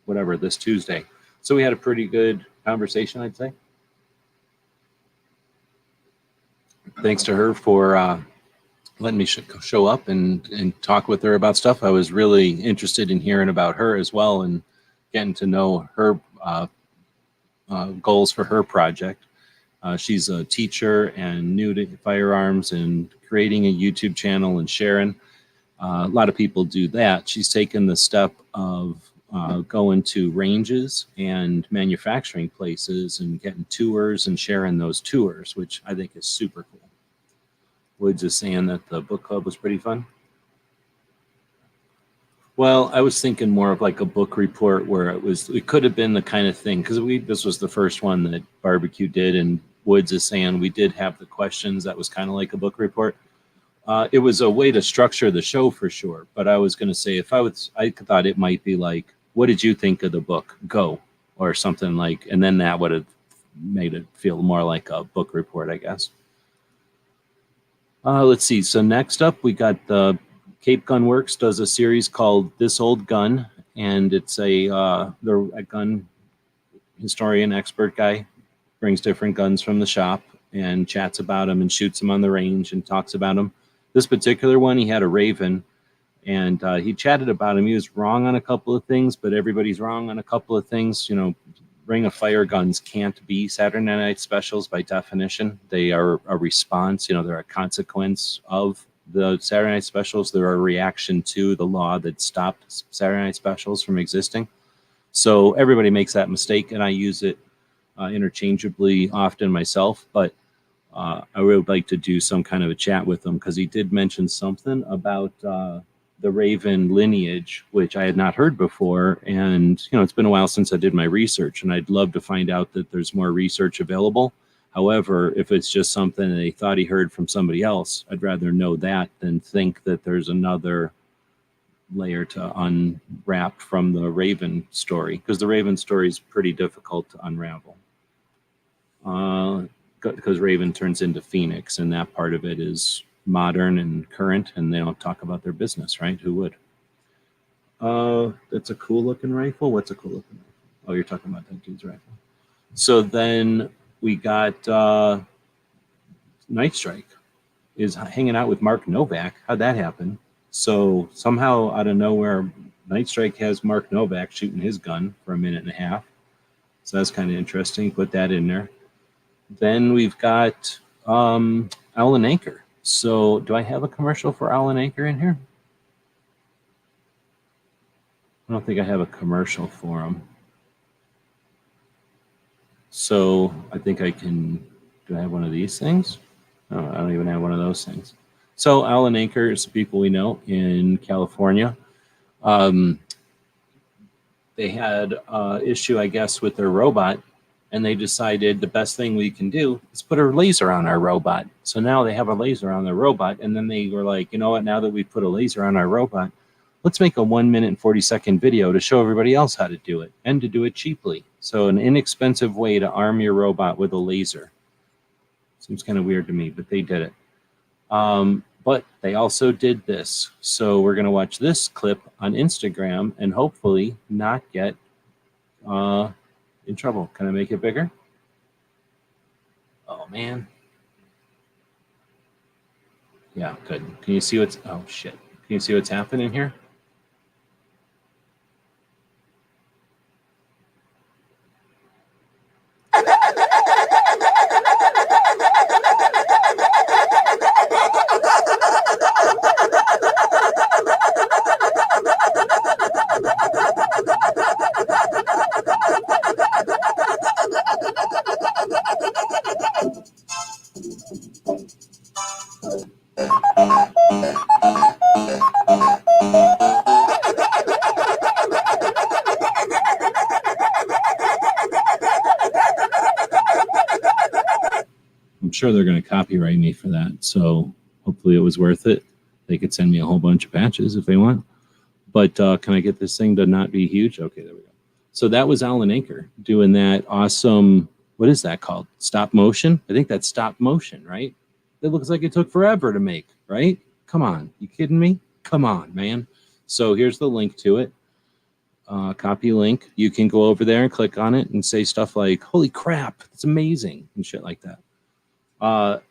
whatever, this Tuesday." So we had a pretty good conversation, I'd say. Thanks to her for letting me show up and talk with her about stuff. I was really interested in hearing about her as well and getting to know her goals for her project. She's a teacher and new to firearms and creating a YouTube channel and sharing. A lot of people do that. She's taken the step of going to ranges and manufacturing places and getting tours and sharing those tours, which I think is super cool. Woods is saying that the book club was pretty fun. Well, I was thinking more of like a book report where it could have been the kind of thing, because this was the first one that Barbecue did, and Woods is saying we did have the questions that was kind of like a book report. It was a way to structure the show for sure, but I was going to say I thought it might be like, what did you think of the book? Go, or something like, and then that would have made it feel more like a book report, I guess. Let's see. So next up, we got the Cape Gun Works does a series called This Old Gun, and it's they're a gun historian expert guy, brings different guns from the shop and chats about them and shoots them on the range and talks about them. This particular one, he had a Raven, and he chatted about him. He was wrong on a couple of things, but everybody's wrong on a couple of things. You know, Ring of Fire guns can't be Saturday Night Specials by definition. They are a response. You know, they're a consequence of the Saturday Night Specials. They're a reaction to the law that stopped Saturday Night Specials from existing. So everybody makes that mistake, and I use it interchangeably often myself, but I would like to do some kind of a chat with him, because he did mention something about the Raven lineage, which I had not heard before. And, you know, it's been a while since I did my research, and I'd love to find out that there's more research available. However, if it's just something that he thought he heard from somebody else, I'd rather know that than think that there's another layer to unwrap from the Raven story, because the Raven story is pretty difficult to unravel. Because Raven turns into Phoenix, and that part of it is modern and current, and they don't talk about their business, right? Who would? That's a cool looking rifle. What's a cool looking rifle? Oh, you're talking about that dude's rifle. So then we got Night Strike is hanging out with Mark Novak. How'd that happen? So somehow out of nowhere, Night Strike has Mark Novak shooting his gun for a minute and a half. So that's kind of interesting. Put that in there. Then we've got Owl and Anchor. So do I have a commercial for Owl and Anchor in here? I don't think I have a commercial for them. So I think I can, do I have one of these things? No, I don't even have one of those things. So Owl and Anchor is people we know in California. They had an issue, I guess, with their robot, and they decided the best thing we can do is put a laser on our robot. So now they have a laser on their robot, and then they were like, you know what, now that we put a laser on our robot, let's make a 1 minute and 40-second video to show everybody else how to do it, and to do it cheaply. So an inexpensive way to arm your robot with a laser. Seems kind of weird to me, but they did it. But they also did this. So we're going to watch this clip on Instagram and hopefully not get in trouble. Can I make it bigger? Oh, man. Yeah, good. Can you see what's... Oh, shit. Can you see what's happening here? I'm sure they're going to copyright me for that. So hopefully it was worth it. They could send me a whole bunch of patches if they want. But can I get this thing to not be huge? Okay, there we go. So that was Alan Anchor doing that awesome, what is that called? Stop motion? I think that's stop motion, right? It looks like it took forever to make, right? Come on, you kidding me? Come on, man. So here's the link to it. Copy link. You can go over there and click on it and say stuff like, holy crap, it's amazing, and shit like that.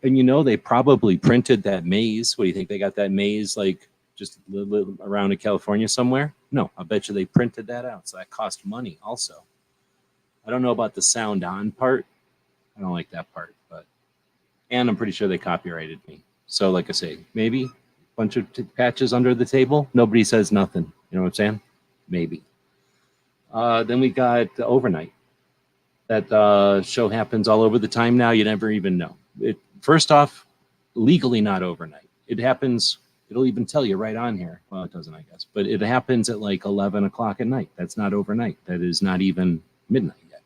And you know, they probably printed that maze. What do you think? They got that maze like just around in California somewhere? No, I bet you they printed that out. So that cost money also. I don't know about the sound on part. I don't like that part, and I'm pretty sure they copyrighted me. So like I say, maybe a bunch of patches under the table. Nobody says nothing. You know what I'm saying? Maybe. Then we got the overnight. That show happens all over the time now. You never even know. First off, legally not overnight. It happens. It'll even tell you right on here. Well, it doesn't, I guess. But it happens at like 11 o'clock at night. That's not overnight. That is not even midnight yet.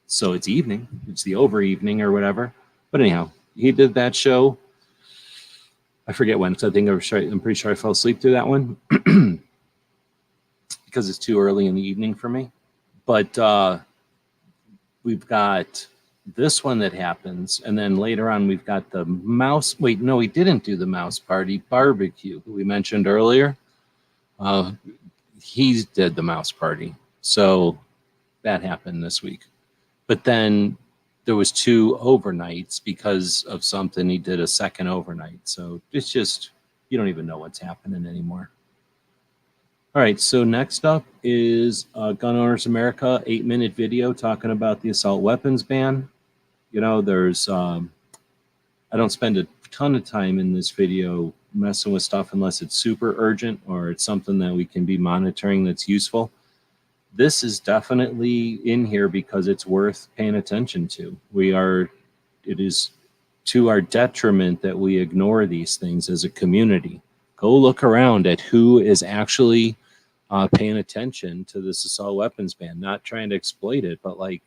So it's evening. It's the over evening or whatever. But anyhow, he did that show. I forget when. So I'm pretty sure I fell asleep through that one because it's too early in the evening for me. But we've got this one that happens, and then later on we've got the mouse. Wait, no, he didn't do the mouse party barbecue who we mentioned earlier. He did the mouse party, so that happened this week. But then there was 2 overnights because of something. He did a second overnight, so it's just you don't even know what's happening anymore. All right, so next up is Gun Owners America 8-minute video talking about the assault weapons ban. You know, there's I don't spend a ton of time in this video messing with stuff unless it's super urgent or it's something that we can be monitoring that's useful. This is definitely in here because it's worth paying attention to. It is to our detriment that we ignore these things as a community. Go look around at who is actually paying attention to this assault weapons ban, not trying to exploit it, but like,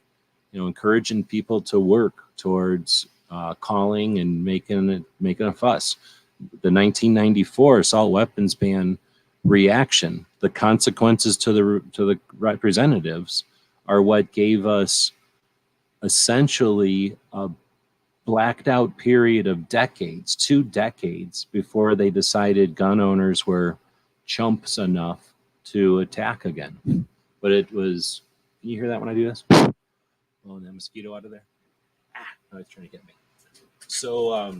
encouraging people to work towards calling and making a fuss. The 1994 assault weapons ban reaction, the consequences to the representatives are what gave us essentially a blacked out period of decades, 2 decades before they decided gun owners were chumps enough to attack again. But it was, can you hear that when I do this? Blowing that mosquito out of there. No, it's trying to get me. So,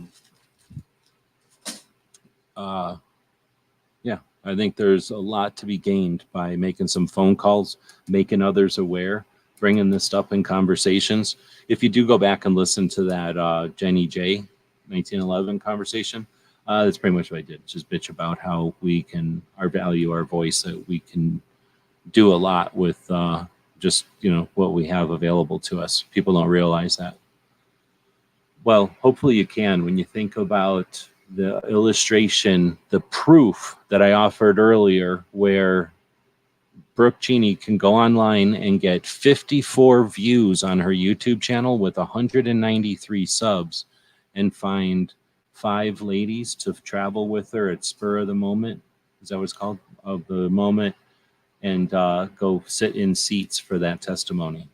yeah, I think there's a lot to be gained by making some phone calls, making others aware, bringing this up in conversations. If you do go back and listen to that Jenny J 1911 conversation, that's pretty much what I did. Just bitch about how we can value our voice, that we can do a lot with just, what we have available to us. People don't realize that. Well, hopefully you can when you think about the illustration, the proof that I offered earlier, where Brooke Cheney can go online and get 54 views on her YouTube channel with 193 subs and find 5 ladies to travel with her at spur of the moment. Is that what it's called? Of the moment. And go sit in seats for that testimony.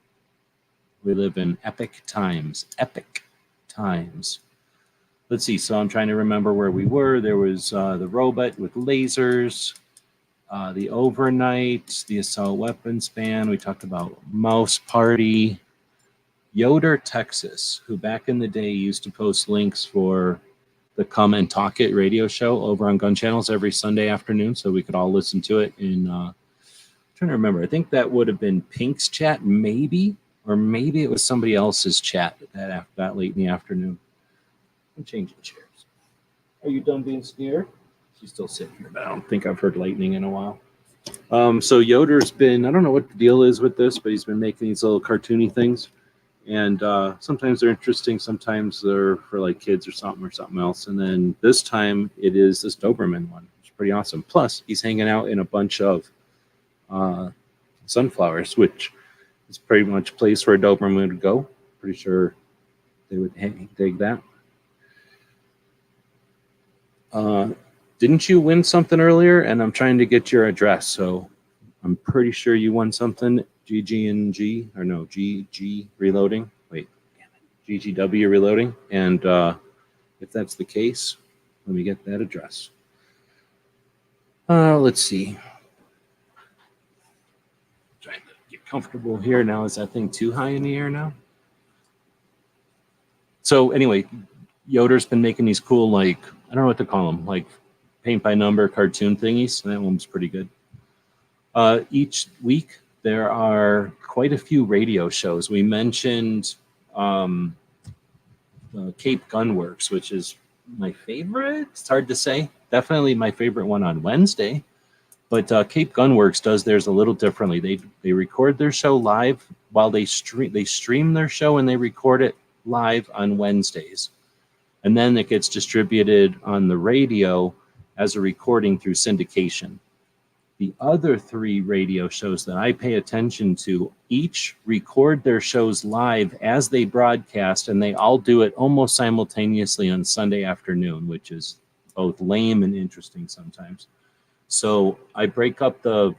We live in epic times. Epic times. Let's see. So I'm trying to remember where we were. There was the robot with lasers, the overnight, the assault weapons ban. We talked about mouse party. Yoder, Texas, who back in the day used to post links for the Come and Talk It radio show over on Gun Channels every Sunday afternoon, so we could all listen to it in. I'm trying to remember. I think that would have been Pink's chat, maybe, or maybe it was somebody else's chat that late in the afternoon. I'm changing chairs. Are you done being scared? She's still sitting here, but I don't think I've heard lightning in a while. So Yoder's been, I don't know what the deal is with this, but he's been making these little cartoony things. And sometimes they're interesting, sometimes they're for like kids or something else. And then this time it is this Doberman one, which is pretty awesome. Plus, he's hanging out in a bunch of sunflowers, which is pretty much a place where a Doberman would go. Pretty sure they would dig that. Didn't you win something earlier? And I'm trying to get your address, so I'm pretty sure you won something. GG reloading. Wait, GGW reloading. And if that's the case, let me get that address. Let's see. Trying to get comfortable here now. Is that thing too high in the air now? So anyway, Yoder's been making these cool, like, I don't know what to call them, like paint by number cartoon thingies. That one's pretty good. Each week there are quite a few radio shows. We mentioned Cape Gunworks, which is my favorite. It's hard to say. Definitely my favorite one on Wednesday. But Cape Gunworks does theirs a little differently. They record their show live while they stream their show, and they record it live on Wednesdays. And then it gets distributed on the radio as a recording through syndication. The other 3 radio shows that I pay attention to each record their shows live as they broadcast, and they all do it almost simultaneously on Sunday afternoon, which is both lame and interesting sometimes. So I break up the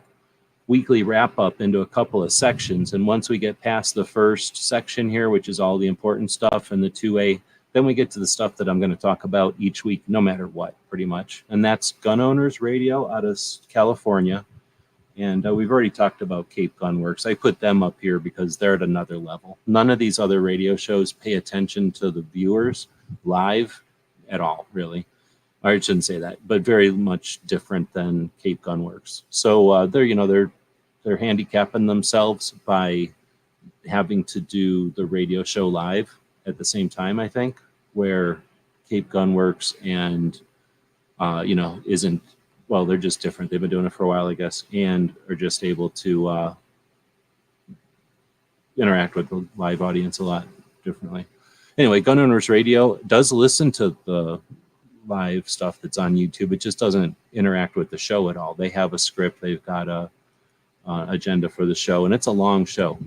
weekly wrap-up into a couple of sections, and once we get past the first section here, which is all the important stuff, and the 2A, then we get to the stuff that I'm going to talk about each week, no matter what, pretty much. And that's Gun Owners Radio out of California. And we've already talked about Cape Gunworks. I put them up here because they're at another level. None of these other radio shows pay attention to the viewers live at all, really. I shouldn't say that, but very much different than Cape Gunworks. So they're handicapping themselves by having to do the radio show live at the same time, I think, where Cape Gunworks and isn't, well, they're just different. They've been doing it for a while, I guess, and are just able to interact with the live audience a lot differently. Anyway, Gun Owners Radio does listen to the live stuff that's on YouTube. It just doesn't interact with the show at all. They have a script. They've got a agenda for the show, and it's a long show.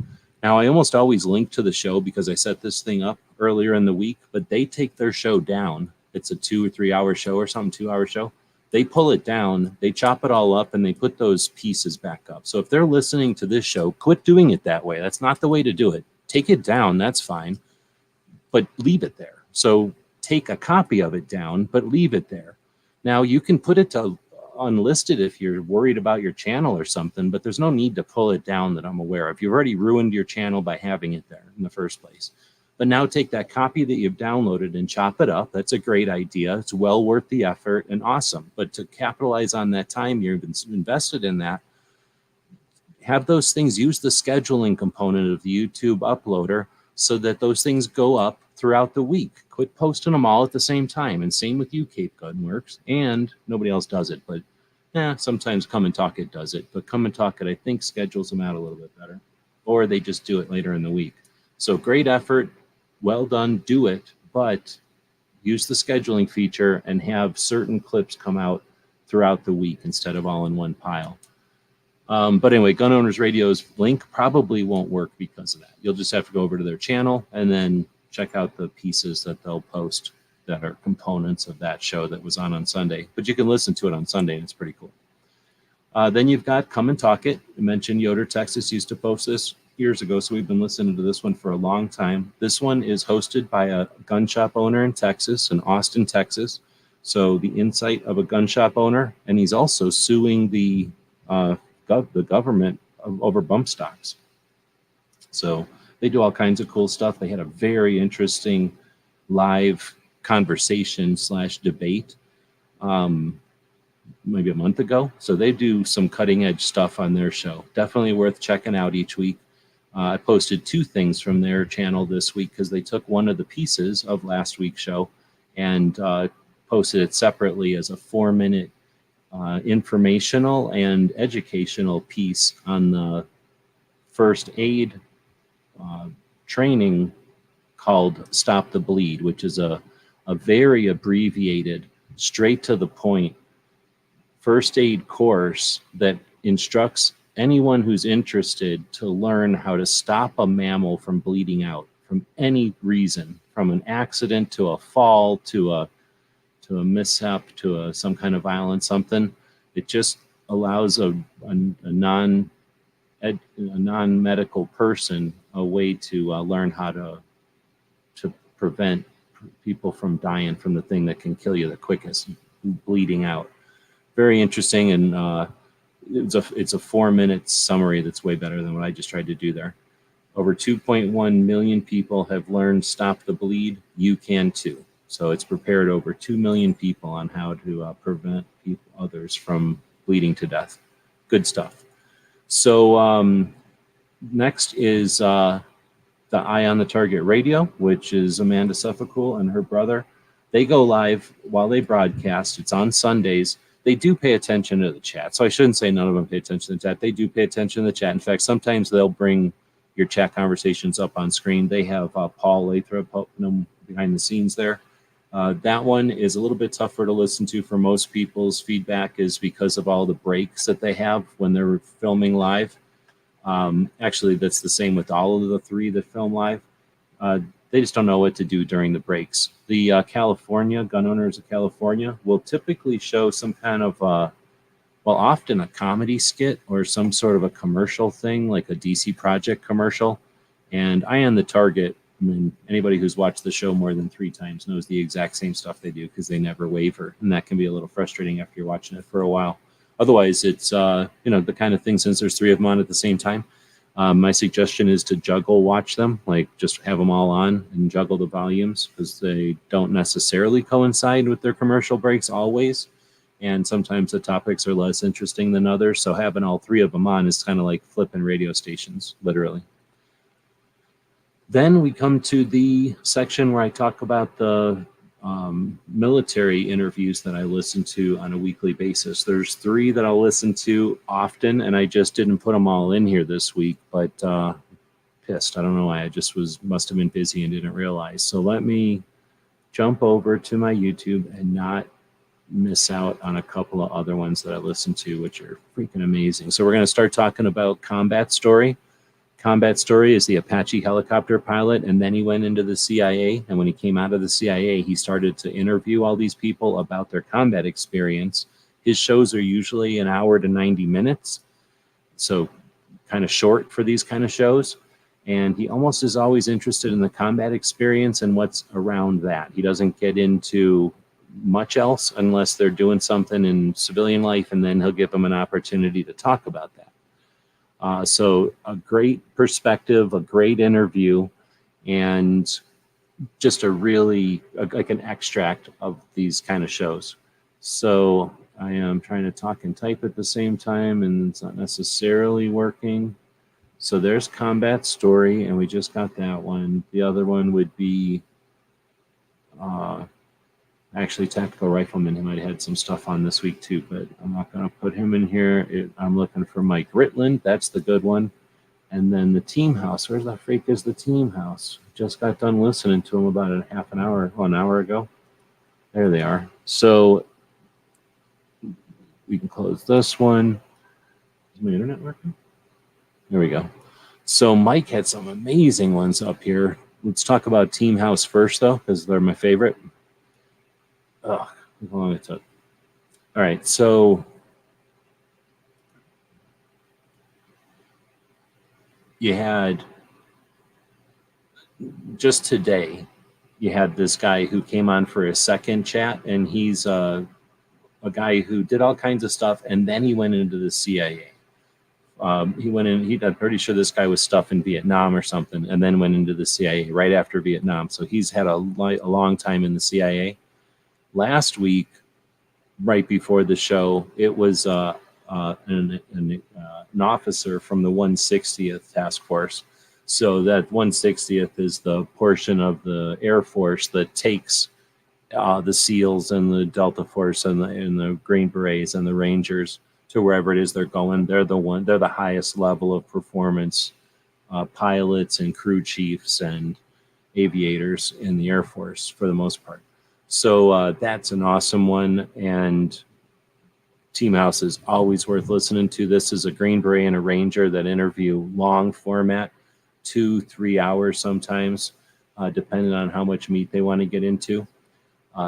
Now, I almost always link to the show because I set this thing up earlier in the week, but they take their show down. It's a 2 or 3 hour show or something, 2 hour show. They pull it down, they chop it all up, and they put those pieces back up. So if they're listening to this show, quit doing it that way. That's not the way to do it. Take it down, that's fine, but leave it there. So take a copy of it down, but leave it there. Now, you can put it to unlisted if you're worried about your channel or something, but there's no need to pull it down that I'm aware of. You've already ruined your channel by having it there in the first place. But now take that copy that you've downloaded and chop it up. That's a great idea. It's well worth the effort and awesome. But to capitalize on that time you've invested in that, have those things use the scheduling component of the YouTube uploader so that those things go up throughout the week. Quit posting them all at the same time. And same with you, Cape Gunworks. And nobody else does it, but sometimes Come and Talk It does it. But Come and Talk It, I think, schedules them out a little bit better. Or they just do it later in the week. So great effort. Well done. Do it. But use the scheduling feature and have certain clips come out throughout the week instead of all in one pile. But anyway, Gun Owners Radio's link probably won't work because of that. You'll just have to go over to their channel and then check out the pieces that they'll post that are components of that show that was on Sunday. But you can listen to it on Sunday, and it's pretty cool. Then you've got Come and Talk It. I mentioned Yoder, Texas used to post this years ago, so we've been listening to this one for a long time. This one is hosted by a gun shop owner in Texas, in Austin, Texas. So the insight of a gun shop owner, and he's also suing the government over bump stocks. So they do all kinds of cool stuff. They had a very interesting live conversation / debate maybe a month ago. So they do some cutting edge stuff on their show. Definitely worth checking out each week. I posted 2 things from their channel this week because they took one of the pieces of last week's show and posted it separately as a 4-minute informational and educational piece on the first aid training called Stop the Bleed, which is a very abbreviated, straight to the point first aid course that instructs anyone who's interested to learn how to stop a mammal from bleeding out from any reason, from an accident to a fall to a mishap to some kind of violence, something. It just allows a non-medical person a way to learn how to prevent people from dying from the thing that can kill you the quickest, bleeding out. Very interesting, and it's a 4-minute summary that's way better than what I just tried to do there. Over 2.1 million people have learned Stop the Bleed. You can too. So it's prepared over 2 million people on how to prevent others from bleeding to death. Good stuff. So next is the Eye on the Target Radio, which is Amanda Suffolk and her brother. They go live while they broadcast. It's on Sundays. They do pay attention to the chat. So I shouldn't say none of them pay attention to the chat. They do pay attention to the chat. In fact, sometimes they'll bring your chat conversations up on screen. They have Paul Lathrop helping them behind the scenes there. That one is a little bit tougher to listen to for most people's feedback is because of all the breaks that they have when they're filming live. Actually, that's the same with all of the three that film live. They just don't know what to do during the breaks. The California, Gun Owners of California, will typically show some kind of, often a comedy skit or some sort of a commercial thing, like a DC Project commercial. And Eye on the Target, I mean, anybody who's watched the show more than 3 times knows the exact same stuff they do because they never waver. And that can be a little frustrating after you're watching it for a while. Otherwise, it's, the kind of thing, since there's 3 of them on at the same time, my suggestion is to juggle watch them, like just have them all on and juggle the volumes because they don't necessarily coincide with their commercial breaks always. And sometimes the topics are less interesting than others. So having all 3 of them on is kind of like flipping radio stations, literally. Then we come to the section where I talk about the military interviews that I listen to on a weekly basis. There's 3 that I'll listen to often, and I just didn't put them all in here this week, but pissed. I don't know why. I just must have been busy and didn't realize. So let me jump over to my YouTube and not miss out on a couple of other ones that I listen to, which are freaking amazing. So we're going to start talking about Combat Story. Combat Story is the Apache helicopter pilot, and then he went into the CIA. And when he came out of the CIA, he started to interview all these people about their combat experience. His shows are usually an hour to 90 minutes, so kind of short for these kind of shows. And he almost is always interested in the combat experience and what's around that. He doesn't get into much else unless they're doing something in civilian life, and then he'll give them an opportunity to talk about that. So a great perspective, a great interview, and just a really like an extract of these kind of shows. So I am trying to talk and type at the same time, and it's not necessarily working. So there's Combat Story, and we just got that one. The other one would be actually Tactical Rifleman. He might have had some stuff on this week too, but I'm not going to put him in here. I'm looking for Mike Ritland. That's the good one. And then the Team House. Where's the freak is the Team House? Just got done listening to him about an hour ago. There they are. So we can close this one. Is my internet working? There we go. So Mike had some amazing ones up here. Let's talk about Team House first, though, because they're my favorite. Oh, how long it took. All right, so you had just today, you had this guy who came on for a second chat, and he's a guy who did all kinds of stuff, and then he went into the CIA. He went in, I'm pretty sure this guy was stuff in Vietnam or something, and then went into the CIA right after Vietnam. So he's had a long time in the CIA. Last week, right before the show, it was an officer from the 160th Task Force. So that 160th is the portion of the Air Force that takes the SEALs and the Delta Force and the Green Berets and the Rangers to wherever it is they're going. They're the highest level of performance pilots and crew chiefs and aviators in the Air Force for the most part. So that's an awesome one, and Team House is always worth listening to. This is a Green Beret and a Ranger that interview long format, 2-3 hours sometimes, depending on how much meat they want to get into.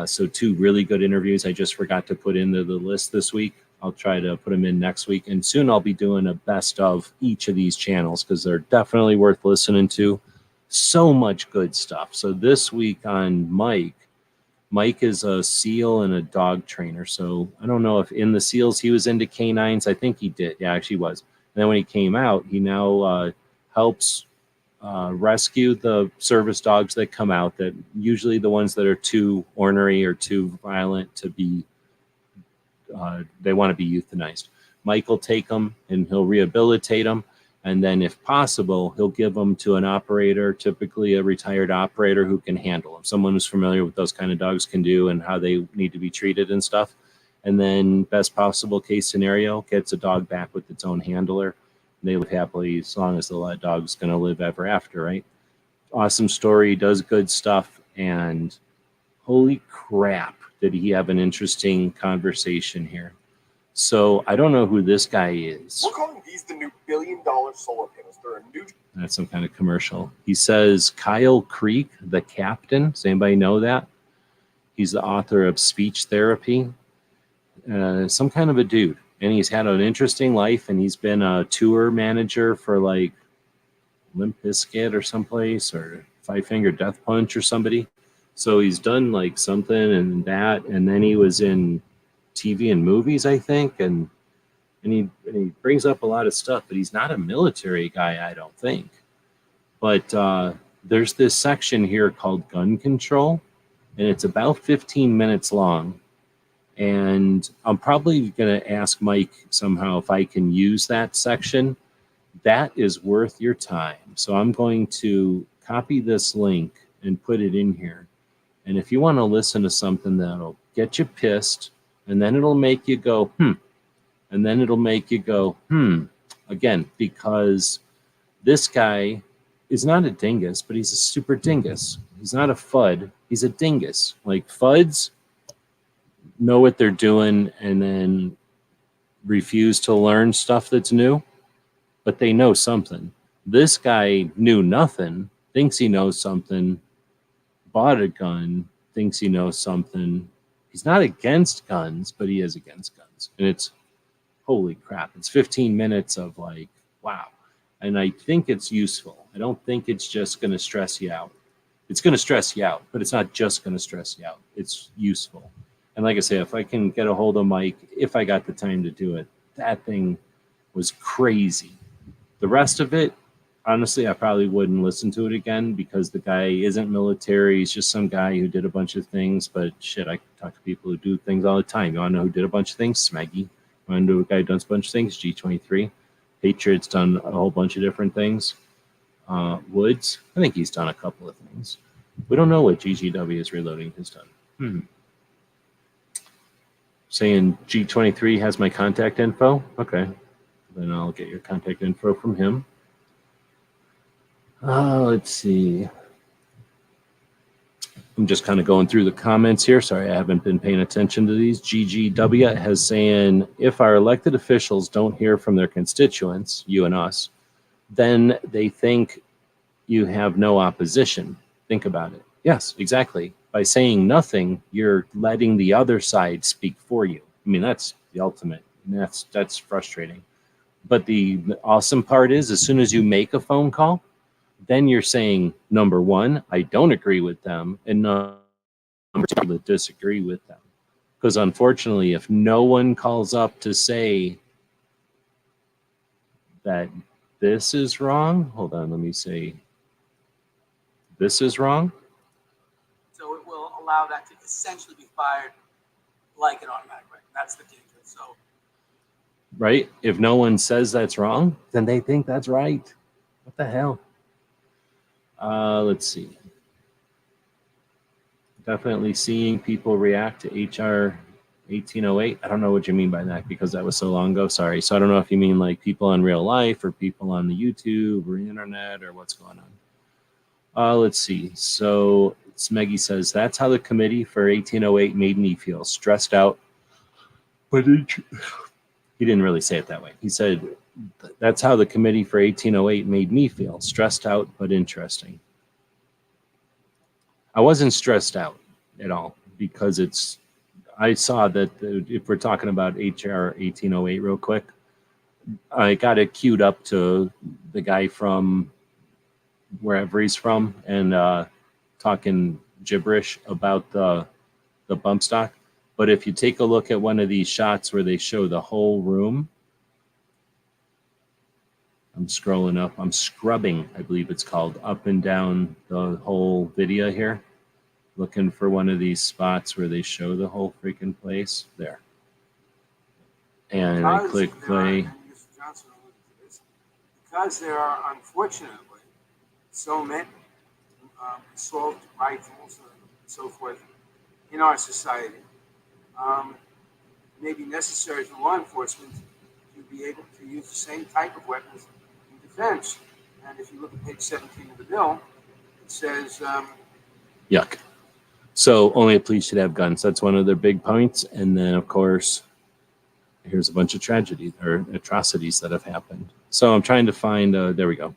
So 2 really good interviews I just forgot to put into the list this week. I'll try to put them in next week, and soon I'll be doing a best of each of these channels because they're definitely worth listening to. So much good stuff. So this week on Mike is a SEAL and a dog trainer. So I don't know if in the SEALs he was into canines. I think he did. Yeah, actually was. And then when he came out, he now helps rescue the service dogs that come out, that usually the ones that are too ornery or too violent to be, they want to be euthanized. Mike will take them and he'll rehabilitate them. And then if possible, he'll give them to an operator, typically a retired operator who can handle them. Someone who's familiar with those kind of dogs can do and how they need to be treated and stuff. And then best possible case scenario, gets a dog back with its own handler. They live happily as long as the dog's going to live ever after, right? Awesome story, does good stuff. And holy crap, did he have an interesting conversation here. So I don't know who this guy is. We're calling these the new billion-dollar solar panels. They're a new... That's some kind of commercial. He says Kyle Creek, the captain. Does anybody know that? He's the author of Speech Therapy. Some kind of a dude. And he's had an interesting life, and he's been a tour manager for like Limp Bizkit or someplace, or Five Finger Death Punch or somebody. So he's done like something and that, and then he was in TV and movies, I think, and he brings up a lot of stuff, but he's not a military guy, I don't think. But there's this section here called gun control, and it's about 15 minutes long. And I'm probably going to ask Mike somehow if I can use that section. That is worth your time. So I'm going to copy this link and put it in here. And if you want to listen to something that'll get you pissed, and then it'll make you go, and then it'll make you go, again, because this guy is not a dingus, but he's a super dingus. He's not a FUD. He's a dingus. Like FUDs know what they're doing and then refuse to learn stuff that's new, but they know something. This guy knew nothing, thinks he knows something, bought a gun, thinks he knows something. He's not against guns, but he is against guns. And it's, holy crap, it's 15 minutes of like, wow. And I think it's useful. I don't think it's just going to stress you out. It's going to stress you out, but it's not just going to stress you out. It's useful. And like I say, if I can get a hold of Mike, if I got the time to do it, that thing was crazy. The rest of it, honestly, I probably wouldn't listen to it again because the guy isn't military. He's just some guy who did a bunch of things. But shit, I talk to people who do things all the time. You want to know who did a bunch of things? Smeggy. You want to know a guy who does a bunch of things? G23. Patriot's done a whole bunch of different things. Woods, I think he's done a couple of things. We don't know what GGW is Reloading has done. Saying G23 has my contact info. Okay. Then I'll get your contact info from him. Let's see. I'm just kind of going through the comments here. Sorry, I haven't been paying attention to these. GGW has saying, if our elected officials don't hear from their constituents, you and us, then they think you have no opposition. Think about it. Yes, exactly. By saying nothing, you're letting the other side speak for you. I mean, that's the ultimate. And that's frustrating. But the awesome part is, as soon as you make a phone call, then you're saying, number one, I don't agree with them, and number two, disagree with them. Because unfortunately, if no one calls up to say that this is wrong, hold on, let me say, this is wrong. So it will allow that to essentially be fired like an automatic weapon. That's the danger. So, right? If no one says that's wrong, then they think that's right. What the hell? Let's see. Definitely seeing people react to HR 1808. I don't know what you mean by that because that was so long ago. Sorry. So I don't know if you mean like people in real life or people on the YouTube or internet or what's going on. Let's see. So Smeggy says, that's how the committee for 1808 made me feel stressed out. But he didn't really say it that way. He said, that's how the committee for 1808 made me feel stressed out, but interesting. I wasn't stressed out at all because I saw that if we're talking about HR 1808 real quick, I got it queued up to the guy from wherever he's from and talking gibberish about the bump stock. But if you take a look at one of these shots where they show the whole room, I'm scrolling up. I'm scrubbing, I believe it's called, up and down the whole video here, looking for one of these spots where they show the whole freaking place. There. And I click play. Mr. Johnson alluded to this, because there are, unfortunately, so many assault rifles and so forth in our society, it may be necessary for law enforcement to be able to use the same type of weapons in defense. And if you look at page 17 of the bill, it says... Yuck. So only a police should have guns. That's one of their big points. And then, of course, here's a bunch of tragedies or atrocities that have happened. So I'm trying to find, there we go.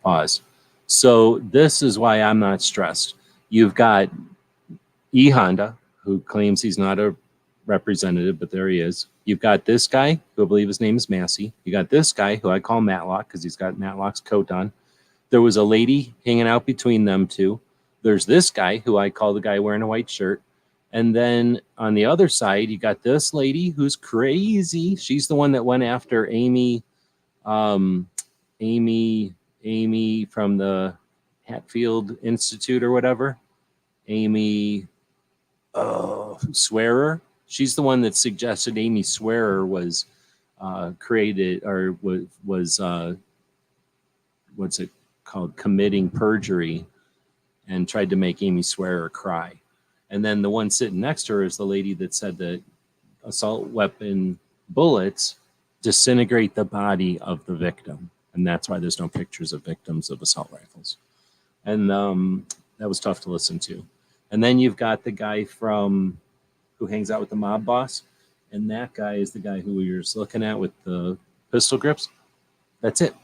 Pause. So this is why I'm not stressed. You've got E. Honda, who claims he's not a representative, but there he is. You've got this guy, who I believe his name is Massey. You got this guy, who I call Matlock, because he's got Matlock's coat on. There was a lady hanging out between them two. There's this guy, who I call the guy wearing a white shirt. And then on the other side, you got this lady who's crazy. She's the one that went after Amy from the Hatfield Institute or whatever. Amy Swearer. She's the one that suggested Amy Swearer was created or was what's it called? Committing perjury and tried to make Amy Swearer cry. And then the one sitting next to her is the lady that said that assault weapon bullets disintegrate the body of the victim. And that's why there's no pictures of victims of assault rifles. And that was tough to listen to. And then you've got the guy who hangs out with the mob boss. And that guy is the guy who we were just looking at with the pistol grips. That's it.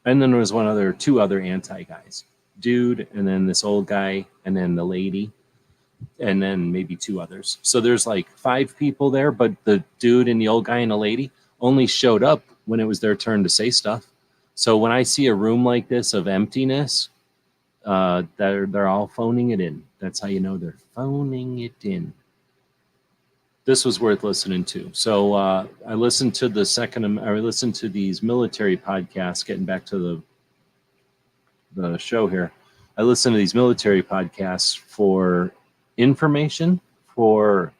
And then there was two other anti-guys. Dude, and then this old guy, and then the lady, and then maybe two others. So there's like 5 people there, but the dude and the old guy and the lady only showed up when it was their turn to say stuff. So when I see a room like this of emptiness, they're all phoning it in. That's how you know they're phoning it in. This was worth listening to. So I listened to these military podcasts, getting back to the show here. I listen to these military podcasts for information, for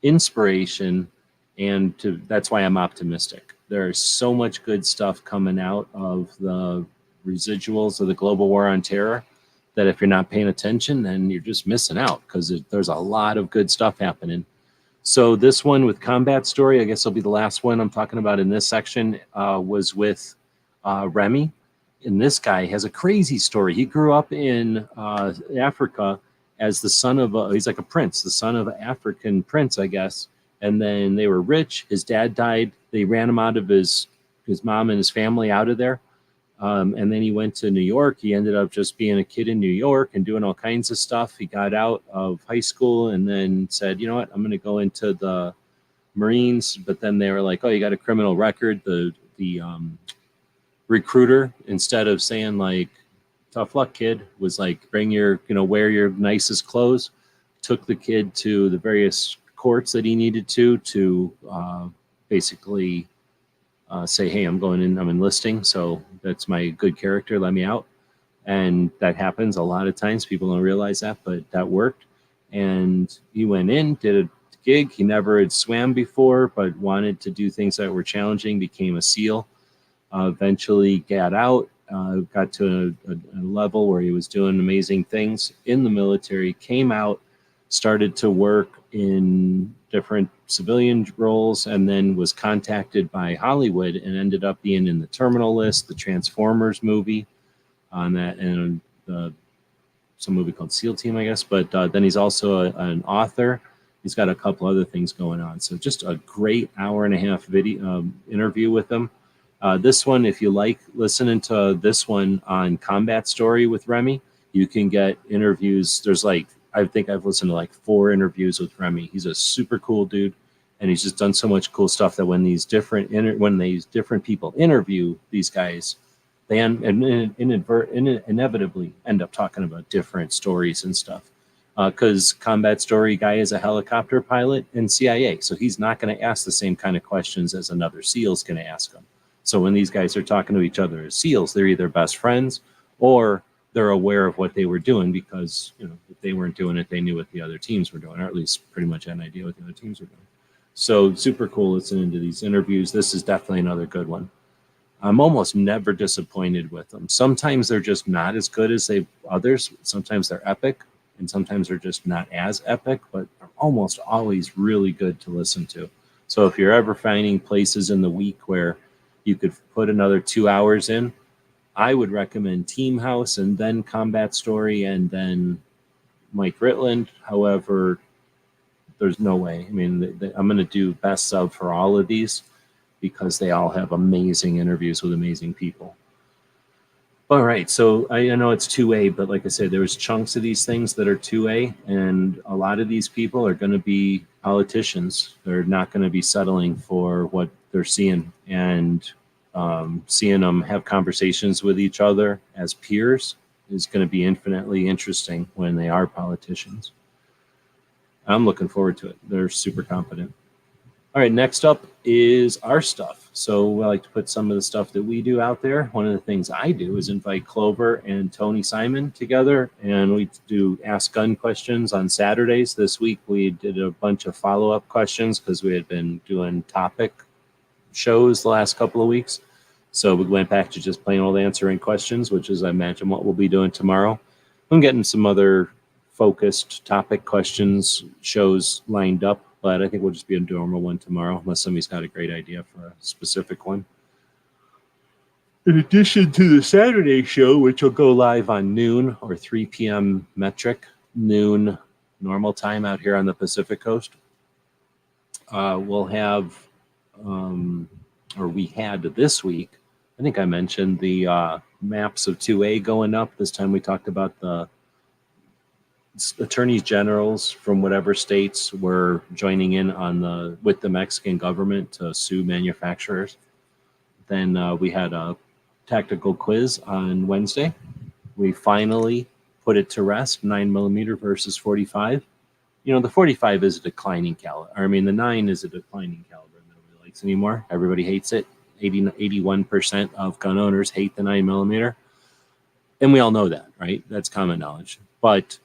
inspiration, and that's why I'm optimistic. There's so much good stuff coming out of the residuals of the global war on terror that if you're not paying attention, then you're just missing out, because there's a lot of good stuff happening. So this one with Combat Story, I guess will be the last one I'm talking about in this section, was with Remy. And this guy has a crazy story. He grew up in Africa as the son of he's like a prince, the son of an African prince, I guess. And then they were rich. His dad died. They ran him out of his mom and his family out of there. And then he went to New York. He ended up just being a kid in New York and doing all kinds of stuff. He got out of high school and then said, you know what, I'm going to go into the Marines. But then they were like, oh, you got a criminal record. The recruiter, instead of saying like, tough luck, kid, was like, wear your nicest clothes, took the kid to the various courts that he needed to basically say, hey, I'm enlisting, so that's my good character, let me out. And that happens a lot of times. People don't realize that, but that worked. And he went in, did a gig. He never had swam before, but wanted to do things that were challenging, became a SEAL. Eventually got out, got to a level where he was doing amazing things in the military, came out, started to work in different civilian roles, and then was contacted by Hollywood and ended up being in the Terminal List, the Transformers movie on that, and some movie called SEAL Team, I guess. But then he's also an author. He's got a couple other things going on. So just a great hour-and-a-half video interview with him. This one, if you like listening to this one on Combat Story with Remy, you can get interviews. There's I think I've listened to 4 interviews with Remy. He's a super cool dude, and he's just done so much cool stuff that when these different people interview these guys, they inevitably end up talking about different stories and stuff. Because Combat Story guy is a helicopter pilot in CIA, so he's not going to ask the same kind of questions as another SEAL's going to ask him. So when these guys are talking to each other as SEALs, they're either best friends or they're aware of what they were doing because, you know, if they weren't doing it, they knew what the other teams were doing, or at least pretty much had an idea what the other teams were doing. So super cool listening to these interviews. This is definitely another good one. I'm almost never disappointed with them. Sometimes they're just not as good as others. Sometimes they're epic, and sometimes they're just not as epic, but are almost always really good to listen to. So if you're ever finding places in the week where you could put another 2 hours in, I would recommend Team House and then Combat Story and then Mike Ritland. However, there's no way. I mean, I'm going to do best sub for all of these because they all have amazing interviews with amazing people. All right, so I know it's 2A, but like I said, there's chunks of these things that are 2A, and a lot of these people are going to be politicians. They're not going to be settling for what they're seeing, and seeing them have conversations with each other as peers is going to be infinitely interesting when they are politicians. I'm looking forward to it. They're super competent. All right, next up is our stuff. So I like to put some of the stuff that we do out there. One of the things I do is invite Clover and Tony Simon together, and we do Ask Gun questions on Saturdays. This week we did a bunch of follow-up questions because we had been doing topic shows the last couple of weeks. So we went back to just plain old answering questions, which is, I imagine, what we'll be doing tomorrow. I'm getting some other focused topic questions shows lined up, but I think we'll just be a normal one tomorrow, unless somebody's got a great idea for a specific one. In addition to the Saturday show, which will go live on noon or 3 p.m. metric, noon normal time out here on the Pacific Coast, we'll have, or we had this week, I think I mentioned the maps of 2A going up. This time we talked about the attorneys generals from whatever states were joining in on with the Mexican government to sue manufacturers. Then we had a tactical quiz on Wednesday. We finally put it to rest, 9mm versus 45. You know, the 45 is a declining caliber. I mean, the 9 is a declining caliber. Nobody likes anymore. Everybody hates it. 81% of gun owners hate the 9mm. And we all know that, right? That's common knowledge. But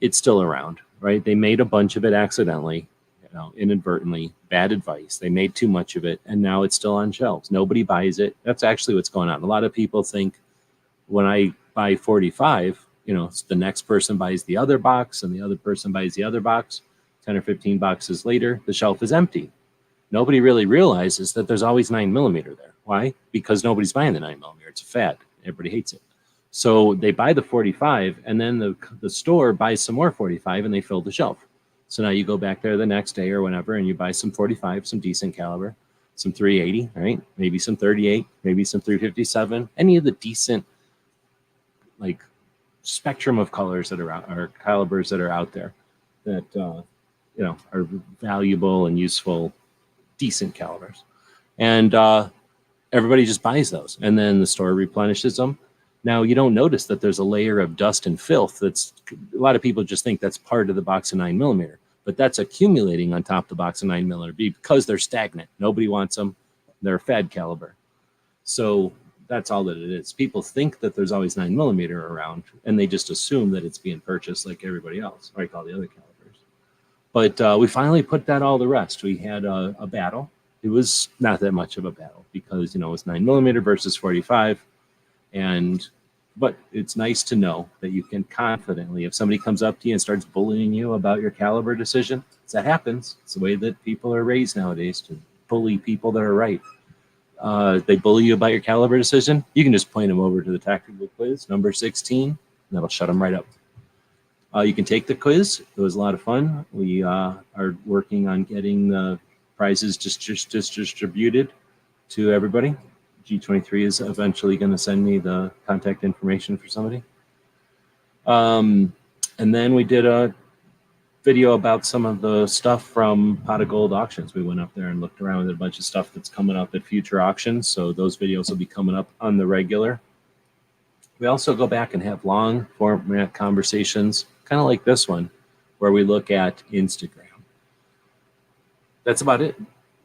it's still around, right? They made a bunch of it accidentally, you know, inadvertently, bad advice. They made too much of it, and now it's still on shelves. Nobody buys it. That's actually what's going on. A lot of people think when I buy 45, you know, the next person buys the other box, and the other person buys the other box. 10 or 15 boxes later, the shelf is empty. Nobody really realizes that there's always 9mm there. Why? Because nobody's buying the 9mm. It's a fad. Everybody hates it. So they buy the 45, and then the store buys some more 45, and they fill the shelf. So now you go back there the next day or whenever, and you buy some 45, some decent caliber, some 380, right? Maybe some 38, maybe some 357, any of the decent, like, spectrum of colors that are out, or calibers that are out there that, you know, are valuable and useful, decent calibers. And everybody just buys those, and then the store replenishes them. Now, you don't notice that there's a layer of dust and filth. That's, a lot of people just think that's part of the box of 9mm, but that's accumulating on top of the box of 9mm because they're stagnant. Nobody wants them. They're a fad caliber. So that's all that it is. People think that there's always 9mm around, and they just assume that it's being purchased like everybody else, like all the other calibers. But we finally put that all to rest. We had a battle. It was not that much of a battle because, you know, it was 9mm versus 45. But it's nice to know that you can confidently, if somebody comes up to you and starts bullying you about your caliber decision, that happens. It's the way that people are raised nowadays, to bully people that are right. They bully you about your caliber decision, you can just point them over to the tactical quiz, number 16, and that'll shut them right up. You can take the quiz. It was a lot of fun. We are working on getting the prizes just distributed to everybody. G23 is eventually going to send me the contact information for somebody. And then we did a video about some of the stuff from Pot of Gold auctions. We went up there and looked around at a bunch of stuff that's coming up at future auctions. So those videos will be coming up on the regular. We also go back and have long format conversations, kind of like this one, where we look at Instagram. That's about it.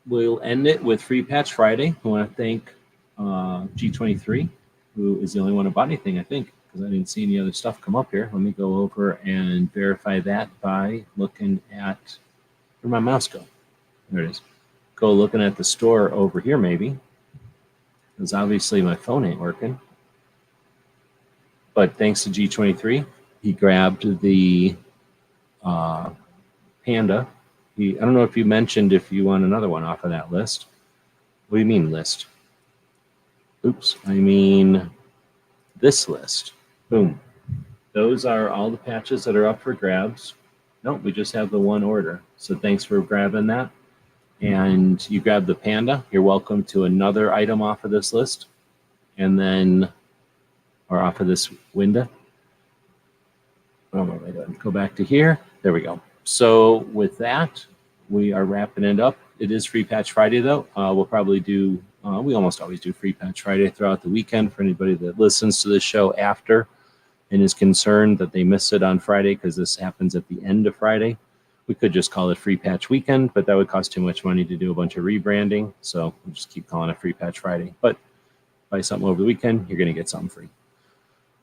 We'll end it with Free Patch Friday. I want to thank G23, who is the only one who bought anything, I think, because I didn't see any other stuff come up here. Let me go over and verify that by looking at where my mouse go. There it is. Go looking at the store over here, maybe, because obviously my phone ain't working. But thanks to G23, he grabbed the Panda. I don't know if you mentioned if you want another one off of that list. What do you mean list? Oops, I mean this list. Boom. Those are all the patches that are up for grabs. Nope, we just have the one order. So thanks for grabbing that. And you grab the Panda. You're welcome to another item off of this list. And then, or off of this window. Oh, what am I doing? Go back to here. There we go. So with that, we are wrapping it up. It is Free Patch Friday, though. We'll probably do, we almost always do Free Patch Friday throughout the weekend for anybody that listens to the show after and is concerned that they miss it on Friday because this happens at the end of Friday. We could just call it Free Patch Weekend, but that would cost too much money to do a bunch of rebranding. So we'll just keep calling it Free Patch Friday. But buy something over the weekend, you're going to get something free.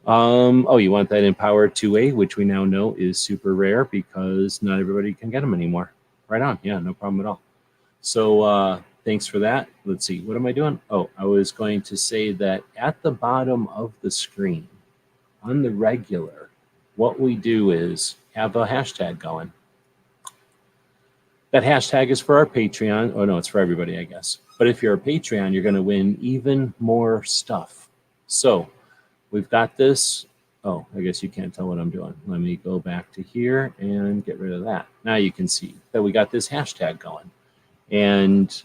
Oh, you want that Empower 2A, which we now know is super rare because not everybody can get them anymore. Right on. Yeah, no problem at all. So thanks for that. Let's see. What am I doing? Oh, I was going to say that at the bottom of the screen, on the regular, what we do is have a hashtag going. That hashtag is for our Patreon. Oh, no, it's for everybody, I guess. But if you're a Patreon, you're going to win even more stuff. So we've got this. Oh, I guess you can't tell what I'm doing. Let me go back to here and get rid of that. Now you can see that we got this hashtag going. And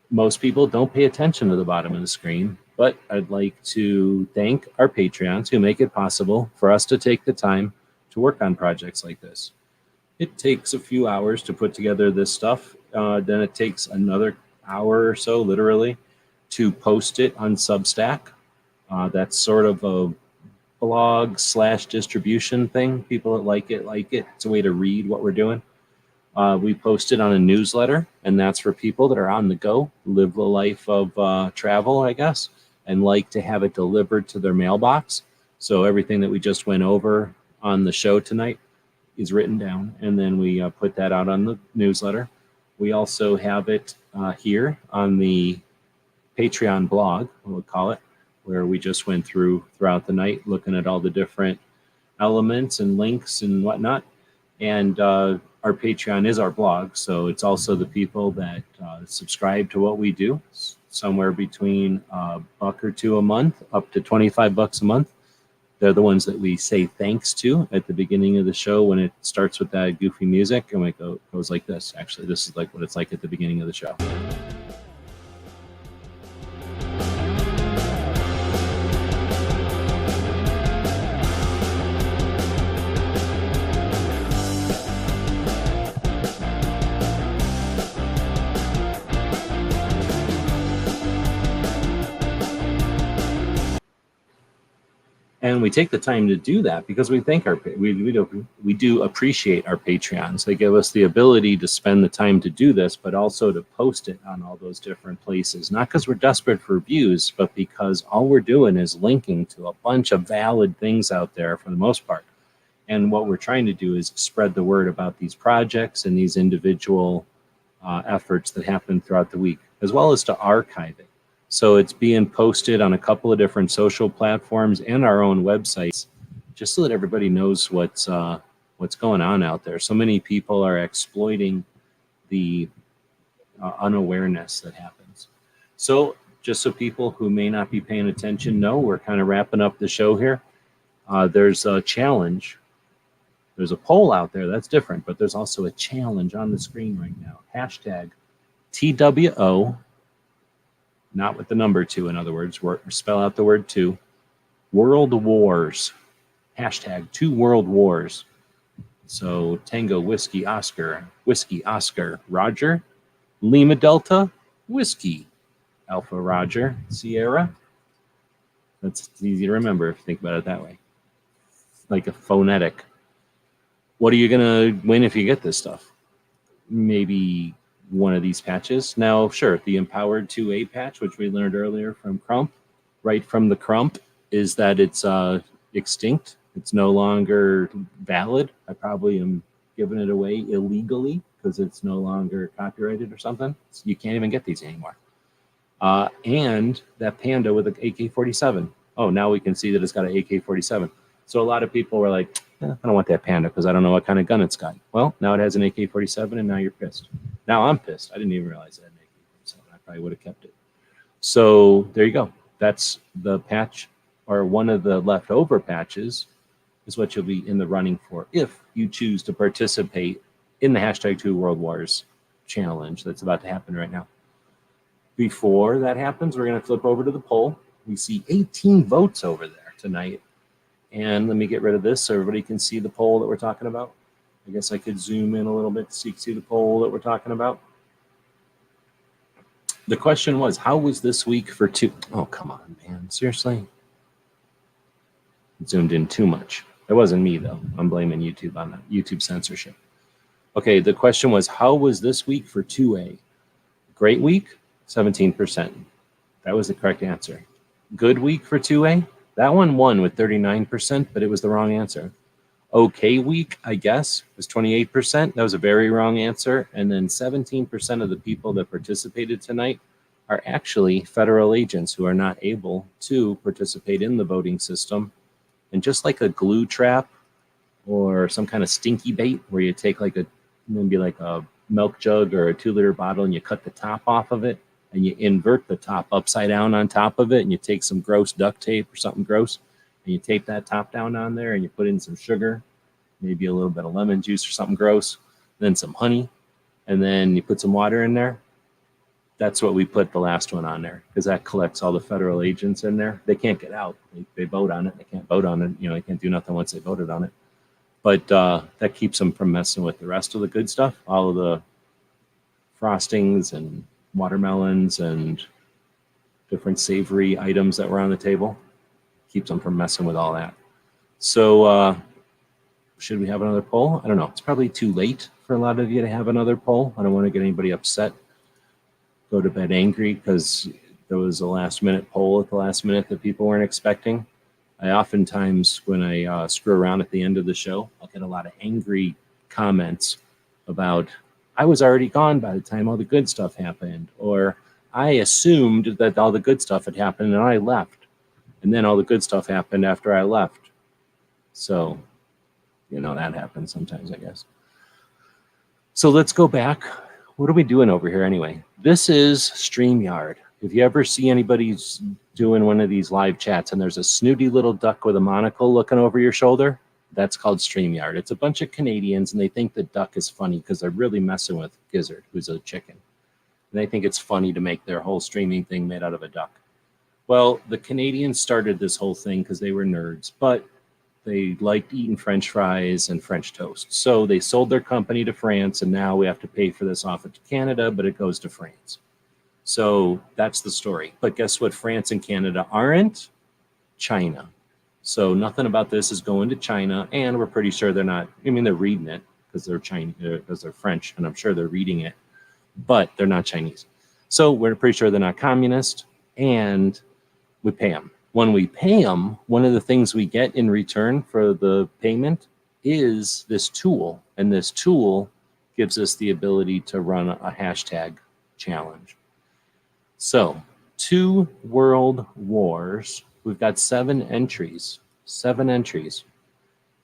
most people don't pay attention to the bottom of the screen, but I'd like to thank our Patreons who make it possible for us to take the time to work on projects like this. It takes a few hours to put together this stuff. Then it takes another hour or so, literally, to post it on Substack. That's sort of a blog / distribution thing. People that like it, like it. It's a way to read what we're doing. We post it on a newsletter, and that's for people that are on the go, live the life of travel, I guess, and like to have it delivered to their mailbox. So everything that we just went over on the show tonight is written down, and then we put that out on the newsletter. We also have it here on the Patreon blog, we'll call it, where we just went throughout the night looking at all the different elements and links and whatnot. And our Patreon is our blog, so it's also the people that subscribe to what we do, somewhere between $1 or $2 a month up to $25 a month. They're the ones that we say thanks to at the beginning of the show when it starts with that goofy music, and it goes like this. Actually, this is like what it's like at the beginning of the show. And we take the time to do that because we think we do appreciate our Patreons. They give us the ability to spend the time to do this, but also to post it on all those different places. Not because we're desperate for views, but because all we're doing is linking to a bunch of valid things out there for the most part. And what we're trying to do is spread the word about these projects and these individual efforts that happen throughout the week, as well as to archive it. So it's being posted on a couple of different social platforms and our own websites, just so that everybody knows what's going on out there. So many people are exploiting the unawareness that happens. So just so people who may not be paying attention know, we're kind of wrapping up the show here. There's a challenge. There's a poll out there that's different, but there's also a challenge on the screen right now. Hashtag TWO. Not with the number 2, in other words, spell out the word 2. World Wars. Hashtag 2 World Wars. So Tango Whiskey Oscar, Roger, Lima Delta, Whiskey, Alpha Roger, Sierra. That's easy to remember if you think about it that way. Like a phonetic. What are you going to win if you get this stuff? Maybe one of these patches. Now, sure, the Empowered 2A patch, which we learned earlier from Crump, right from the Crump, is that it's extinct. It's no longer valid. I probably am giving it away illegally because it's no longer copyrighted or something. So you can't even get these anymore. And that panda with an AK-47. Oh, now we can see that it's got an AK-47. So a lot of people were like, I don't want that panda because I don't know what kind of gun it's got. Well, now it has an AK-47 and now you're pissed. Now I'm pissed. I didn't even realize it had an AK-47. I probably would have kept it. So there you go. That's the patch, or one of the leftover patches is what you'll be in the running for if you choose to participate in the #2WorldWars challenge that's about to happen right now. Before that happens, we're going to flip over to the poll. We see 18 votes over there tonight. And let me get rid of this so everybody can see the poll that we're talking about. I guess I could zoom in a little bit so you can see the poll that we're talking about. The question was, how was this week for two? Oh, come on, man. Seriously? Zoomed in too much. It wasn't me, though. I'm blaming YouTube on that. YouTube censorship. Okay, the question was, how was this week for 2A? Great week, 17%. That was the correct answer. Good week for 2A? That one won with 39%, but it was the wrong answer. Okay week, I guess, was 28%. That was a very wrong answer. And then 17% of the people that participated tonight are actually federal agents who are not able to participate in the voting system. And just like a glue trap or some kind of stinky bait where you take like maybe like a milk jug or a 2-liter bottle and you cut the top off of it and you invert the top upside down on top of it and you take some gross duct tape or something gross and you tape that top down on there and you put in some sugar, maybe a little bit of lemon juice or something gross, then some honey, and then you put some water in there. That's what we put the last one on there because that collects all the federal agents in there. They can't get out. They vote on it. They can't vote on it. You know, they can't do nothing once they voted on it. But that keeps them from messing with the rest of the good stuff, all of the frostings and watermelons and different savory items that were on the table. Keeps them from messing with all that. So should we have another poll? I don't know. It's probably too late for a lot of you to have another poll. I don't want to get anybody upset. Go to bed angry because there was a last-minute poll at the last minute that people weren't expecting. I oftentimes, when I screw around at the end of the show, I'll get a lot of angry comments about, I was already gone by the time all the good stuff happened, or I assumed that all the good stuff had happened and I left, and then all the good stuff happened after I left. So, you know, that happens sometimes, I guess. So let's go back. What are we doing over here anyway? This is StreamYard. If you ever see anybody doing one of these live chats and there's a snooty little duck with a monocle looking over your shoulder, that's called StreamYard. It's a bunch of Canadians and they think the duck is funny because they're really messing with Gizzard, who's a chicken. And they think it's funny to make their whole streaming thing made out of a duck. Well, the Canadians started this whole thing because they were nerds, but they liked eating French fries and French toast. So they sold their company to France, and now we have to pay for this off to Canada, but it goes to France. So that's the story. But guess what France and Canada aren't? China. So nothing about this is going to China, and we're pretty sure they're not. I mean, they're reading it because they're Chinese, because they're French, and I'm sure they're reading it, but they're not Chinese. So we're pretty sure they're not communist, and we pay them. When we pay them, one of the things we get in return for the payment is this tool, and this tool gives us the ability to run a hashtag challenge. So 2 world wars. We've got 7 entries. 7 entries.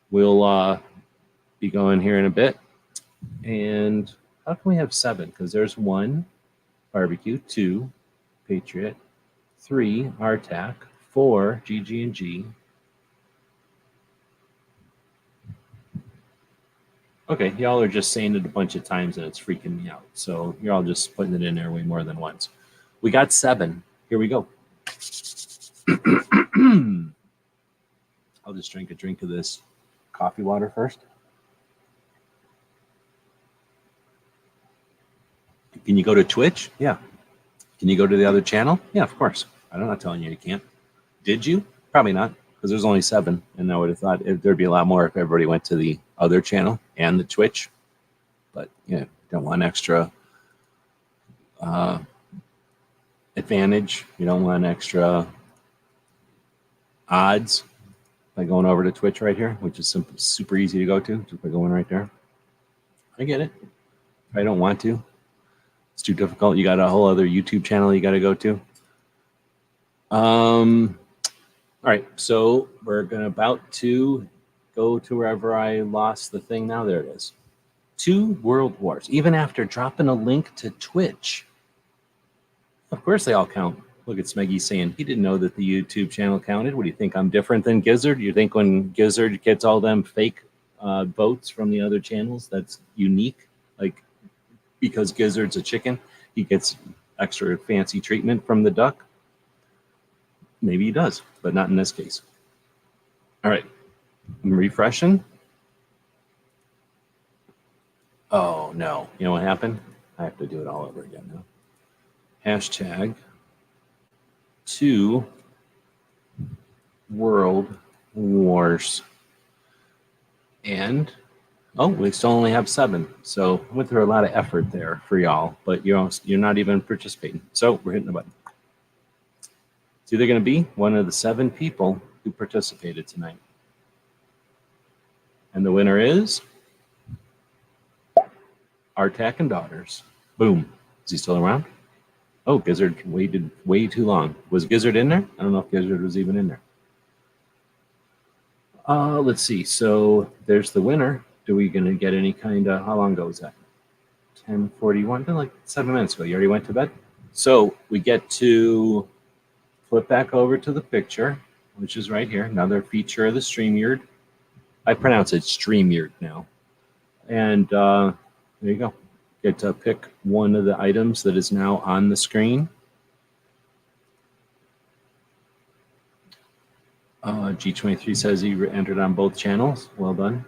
We'll be going here in a bit. And how can we have 7? Because there's 1 barbecue, 2 Patriot, 3 RTAC, 4 GG&G. Okay, y'all are just saying it a bunch of times and it's freaking me out. So you're all just putting it in there way more than once. We got 7. Here we go. I'll just drink a drink of this coffee water first. Can you go to Twitch? Yeah. Can you go to the other channel? Yeah, of course. I'm not telling you you can't. Did you? Probably not, because there's only 7. And I would have thought there'd be a lot more if everybody went to the other channel and the Twitch. But yeah, don't want extra advantage. You don't want extra odds by going over to Twitch right here, which is super easy to go to just by going right there. I get it. I don't want to. It's too difficult. You got a whole other YouTube channel you got to go to. All right, so we're about to go to wherever I lost the thing. Now there it is. 2 world wars. Even after dropping a link to Twitch, of course they all count. Look at Smeggy saying he didn't know that the YouTube channel counted. What do you think? I'm different than Gizzard? You think when Gizzard gets all them fake votes from the other channels, that's unique? Like, because Gizzard's a chicken, he gets extra fancy treatment from the duck? Maybe he does, but not in this case. All right, I'm refreshing. Oh, no. You know what happened? I have to do it all over again now. Hashtag 2 world wars. And, oh, we still only have 7. So I went through a lot of effort there for y'all, but you're not even participating. So we're hitting the button. It's either going to be one of the 7 people who participated tonight. And the winner is Artak and Daughters. Boom. Is he still around? Oh, Gizzard waited way too long. Was Gizzard in there? I don't know if Gizzard was even in there. Let's see. So there's the winner. Do we going to get any kind of, how long ago was that? 10:41, been like 7 minutes ago. You already went to bed? So we get to flip back over to the picture, which is right here. Another feature of the StreamYard. I pronounce it StreamYard now. And there you go. Get to pick one of the items that is now on the screen. G23 says he entered on both channels. Well done.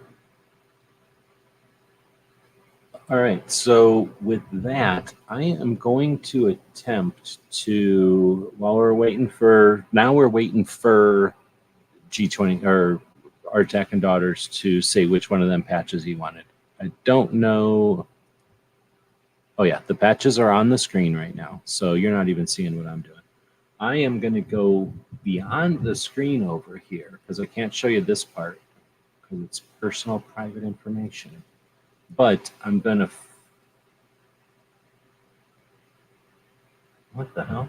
All right, so with that, I am going to attempt to, while we're waiting for, now we're waiting for G20 or Artak and Daughters to say which one of them patches he wanted. I don't know. Oh yeah, the patches are on the screen right now, so you're not even seeing what I'm doing. I am going to go beyond the screen over here because I can't show you this part because it's personal private information. But I'm going to... What the hell?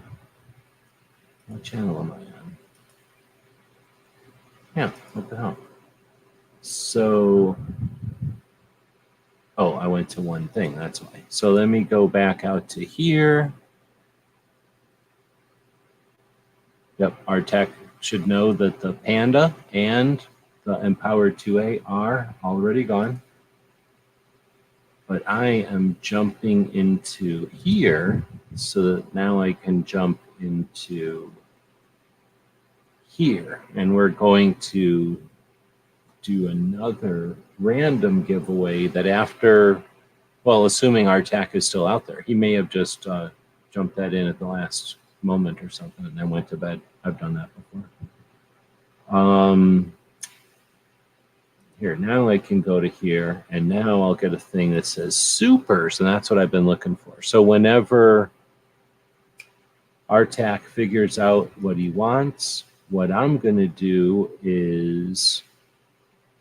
What channel am I on? Yeah, what the hell? So... Oh, I went to one thing, that's why. So let me go back out to here. Yep, our tech should know that the Panda and the Empowered 2A are already gone. But I am jumping into here so that now I can jump into here. And we're going to do another random giveaway that after, well, assuming Artak is still out there, he may have just jumped that in at the last moment or something and then went to bed. I've done that before. Here, now I can go to here, and now I'll get a thing that says supers, and that's what I've been looking for. So whenever Artak figures out what he wants, what I'm going to do is,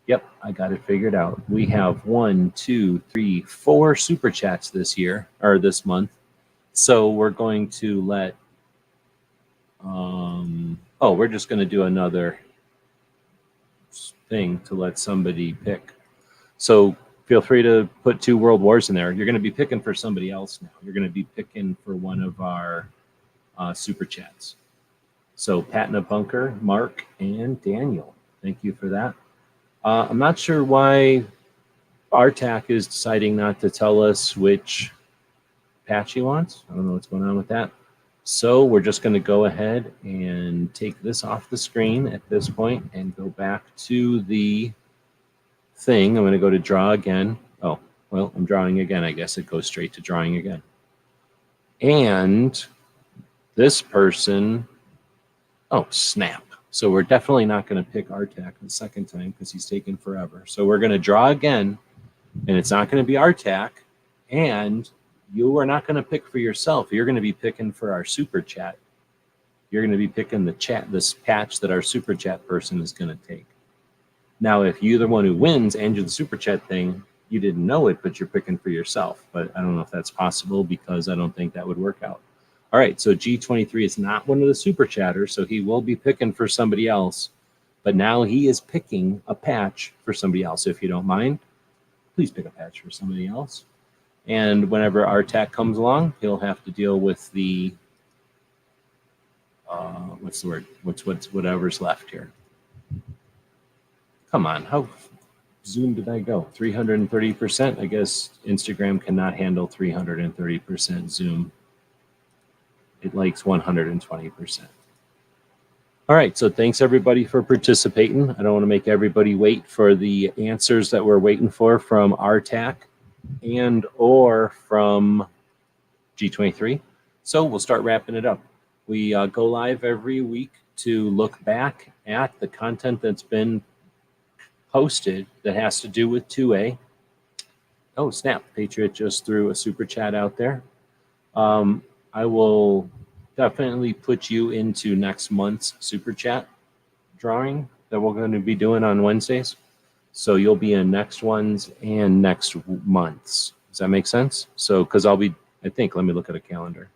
yep, I got it figured out. We have 1, 2, 3, 4 super chats this year, or this month. So we're going to let, oh, we're just going to do another thing to let somebody pick. So feel free to put 2 world wars in there. You're going to be picking for somebody else now. You're going to be picking for one of our super chats. So Patna Bunker, Mark, and Daniel. Thank you for that. I'm not sure why Artak is deciding not to tell us which patch he wants. I don't know what's going on with that. So we're just going to go ahead and take this off the screen at this point and go back to the thing. I'm going to go to draw again. Oh, well, I'm drawing again. I guess it goes straight to drawing again. And this person, oh, snap. So we're definitely not going to pick Artak the second time because he's taking forever. So we're going to draw again, and it's not going to be Artak. And you are not going to pick for yourself. You're going to be picking for our super chat. You're going to be picking this patch that our super chat person is going to take. Now, if you're the one who wins and you're the super chat thing, you didn't know it, but you're picking for yourself. But I don't know if that's possible because I don't think that would work out. All right, so G23 is not one of the super chatters, so he will be picking for somebody else. But now he is picking a patch for somebody else. If you don't mind, please pick a patch for somebody else. And whenever our tech comes along, he'll have to deal with the what's the word? Whatever's left here. Come on, how zoom did I go? 330%. I guess Instagram cannot handle 330% zoom. It likes 120%. All right, so thanks everybody for participating. I don't want to make everybody wait for the answers that we're waiting for from RTAC and or from G23. So we'll start wrapping it up. We go live every week to look back at the content that's been posted that has to do with 2A. Oh, snap. Patriot just threw a super chat out there. I will definitely put you into next month's super chat drawing that we're going to be doing on Wednesdays. So you'll be in next ones and next month's. Does that make sense? So, because I'll be, I think, let me look at a calendar.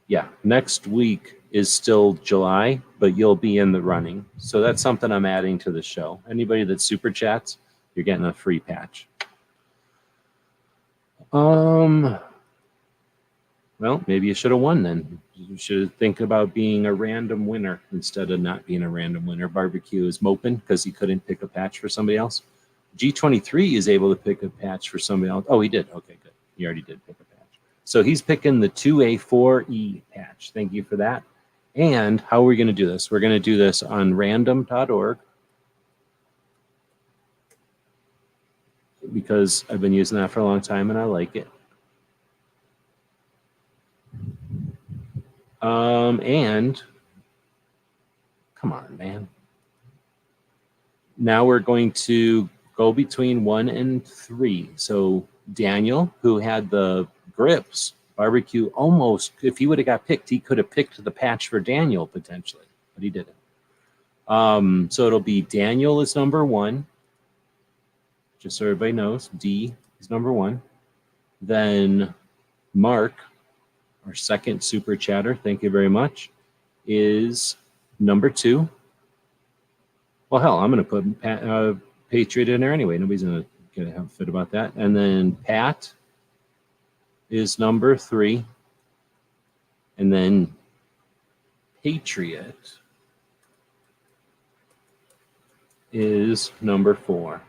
Yeah, next week is still July, but you'll be in the running. So that's something I'm adding to the show. Anybody that super chats, you're getting a free patch. Well, maybe you should have won then. You should think about being a random winner instead of not being a random winner. Barbecue is moping because he couldn't pick a patch for somebody else. G23 is able to pick a patch for somebody else. Oh, he did. Okay, good. He already did pick a patch. So he's picking the 2A4E patch. Thank you for that. And how are we going to do this? We're going to do this on random.org because I've been using that for a long time and I like it. And come on, man. Now we're going to go between 1 and 3. So Daniel, who had the grips, barbecue almost, if he would have got picked, he could have picked the patch for Daniel potentially, but he didn't. So it'll be Daniel is number 1. Just so everybody knows, D is number 1. Then Mark, our second super chatter, thank you very much, is number 2. Well, hell, I'm going to put Patriot in there anyway. Nobody's going to have a fit about that. And then Pat is number 3. And then Patriot is number 4.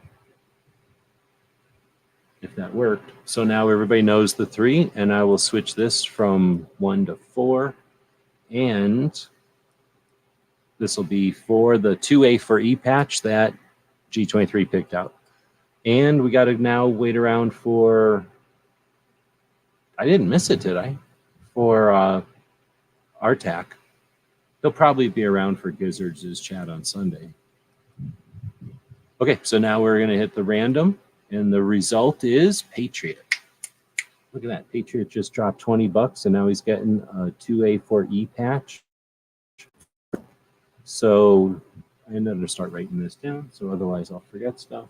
If that worked. So now everybody knows the 3, and I will switch this from 1 to 4. And this will be for the 2A for E patch that G23 picked out. And we got to now wait around for, I didn't miss it, did I? For RTAC. They'll probably be around for Gizzards' chat on Sunday. Okay, so now we're going to hit the random, and the result is Patriot. Look at that. Patriot just dropped $20, and now he's getting a 2A for E patch. So I'm going to start writing this down, so otherwise I'll forget stuff.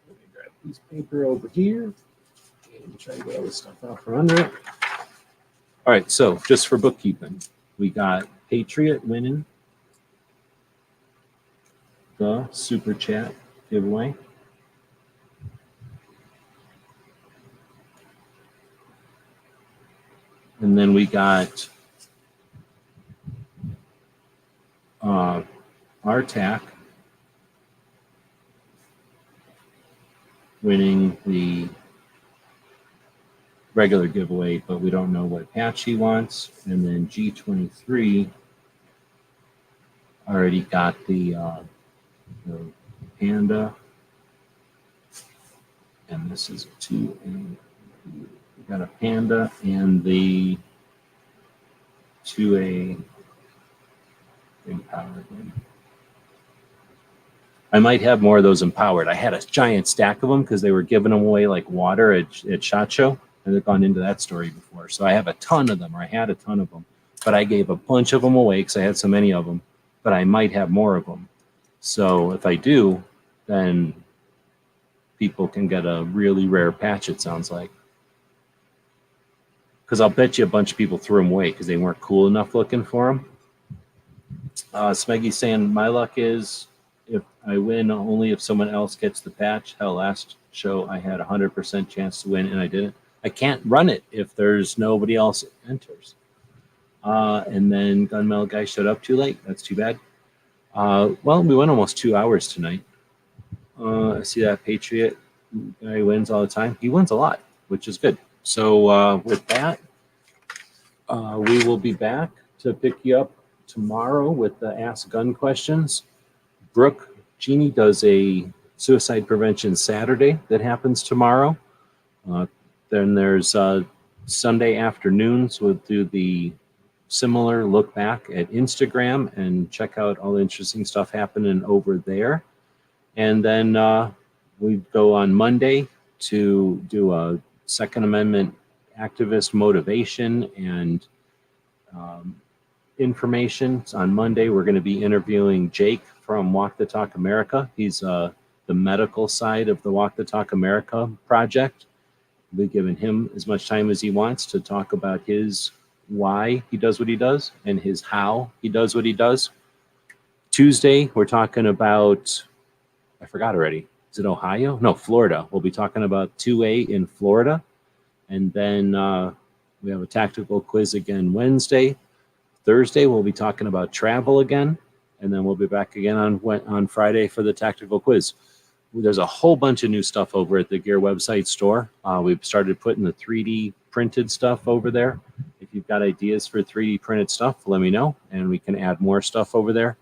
Let me grab a piece of paper over here and try to get all this stuff out from under it. All right, so just for bookkeeping, we got Patriot winning the Super Chat giveaway. And then we got RTAC winning the regular giveaway, but we don't know what patch he wants. And then G23 already got the Panda. And this is a 2A. We got a Panda and the 2A big power thing. I might have more of those empowered. I had a giant stack of them because they were giving them away like water at SHOT Show. And they've gone into that story before. So I have a ton of them, or I had a ton of them. But I gave a bunch of them away because I had so many of them. But I might have more of them. So if I do, then people can get a really rare patch, it sounds like. Because I'll bet you a bunch of people threw them away because they weren't cool enough looking for them. Smeggy's saying, my luck is if I win only if someone else gets the patch. Hell, last show I had 100% chance to win and I didn't. I can't run it if there's nobody else enters. And then Gunmetal Guy showed up too late. That's too bad. Well, we went almost 2 hours tonight. I see that Patriot guy wins all the time. He wins a lot, which is good. So with that, we will be back to pick you up tomorrow with the Ask Gun questions. Brooke Genie does a suicide prevention Saturday that happens tomorrow. Then there's Sunday afternoons. We'll do the similar look back at Instagram and check out all the interesting stuff happening over there. And then we go on Monday to do a Second Amendment activist motivation and information. So on Monday, we're going to be interviewing Jake from Walk the Talk America. He's the medical side of the Walk the Talk America project. We'll be giving him as much time as he wants to talk about his why he does what he does and his how he does what he does. Tuesday, we're talking about, I forgot already. Is it Ohio? No, Florida. We'll be talking about 2A in Florida. And then we have a tactical quiz again Wednesday. Thursday, we'll be talking about travel again. And then we'll be back again on Friday for the tactical quiz. There's a whole bunch of new stuff over at the Gear website store. We've started putting the 3D printed stuff over there. If you've got ideas for 3D printed stuff, let me know, and we can add more stuff over there.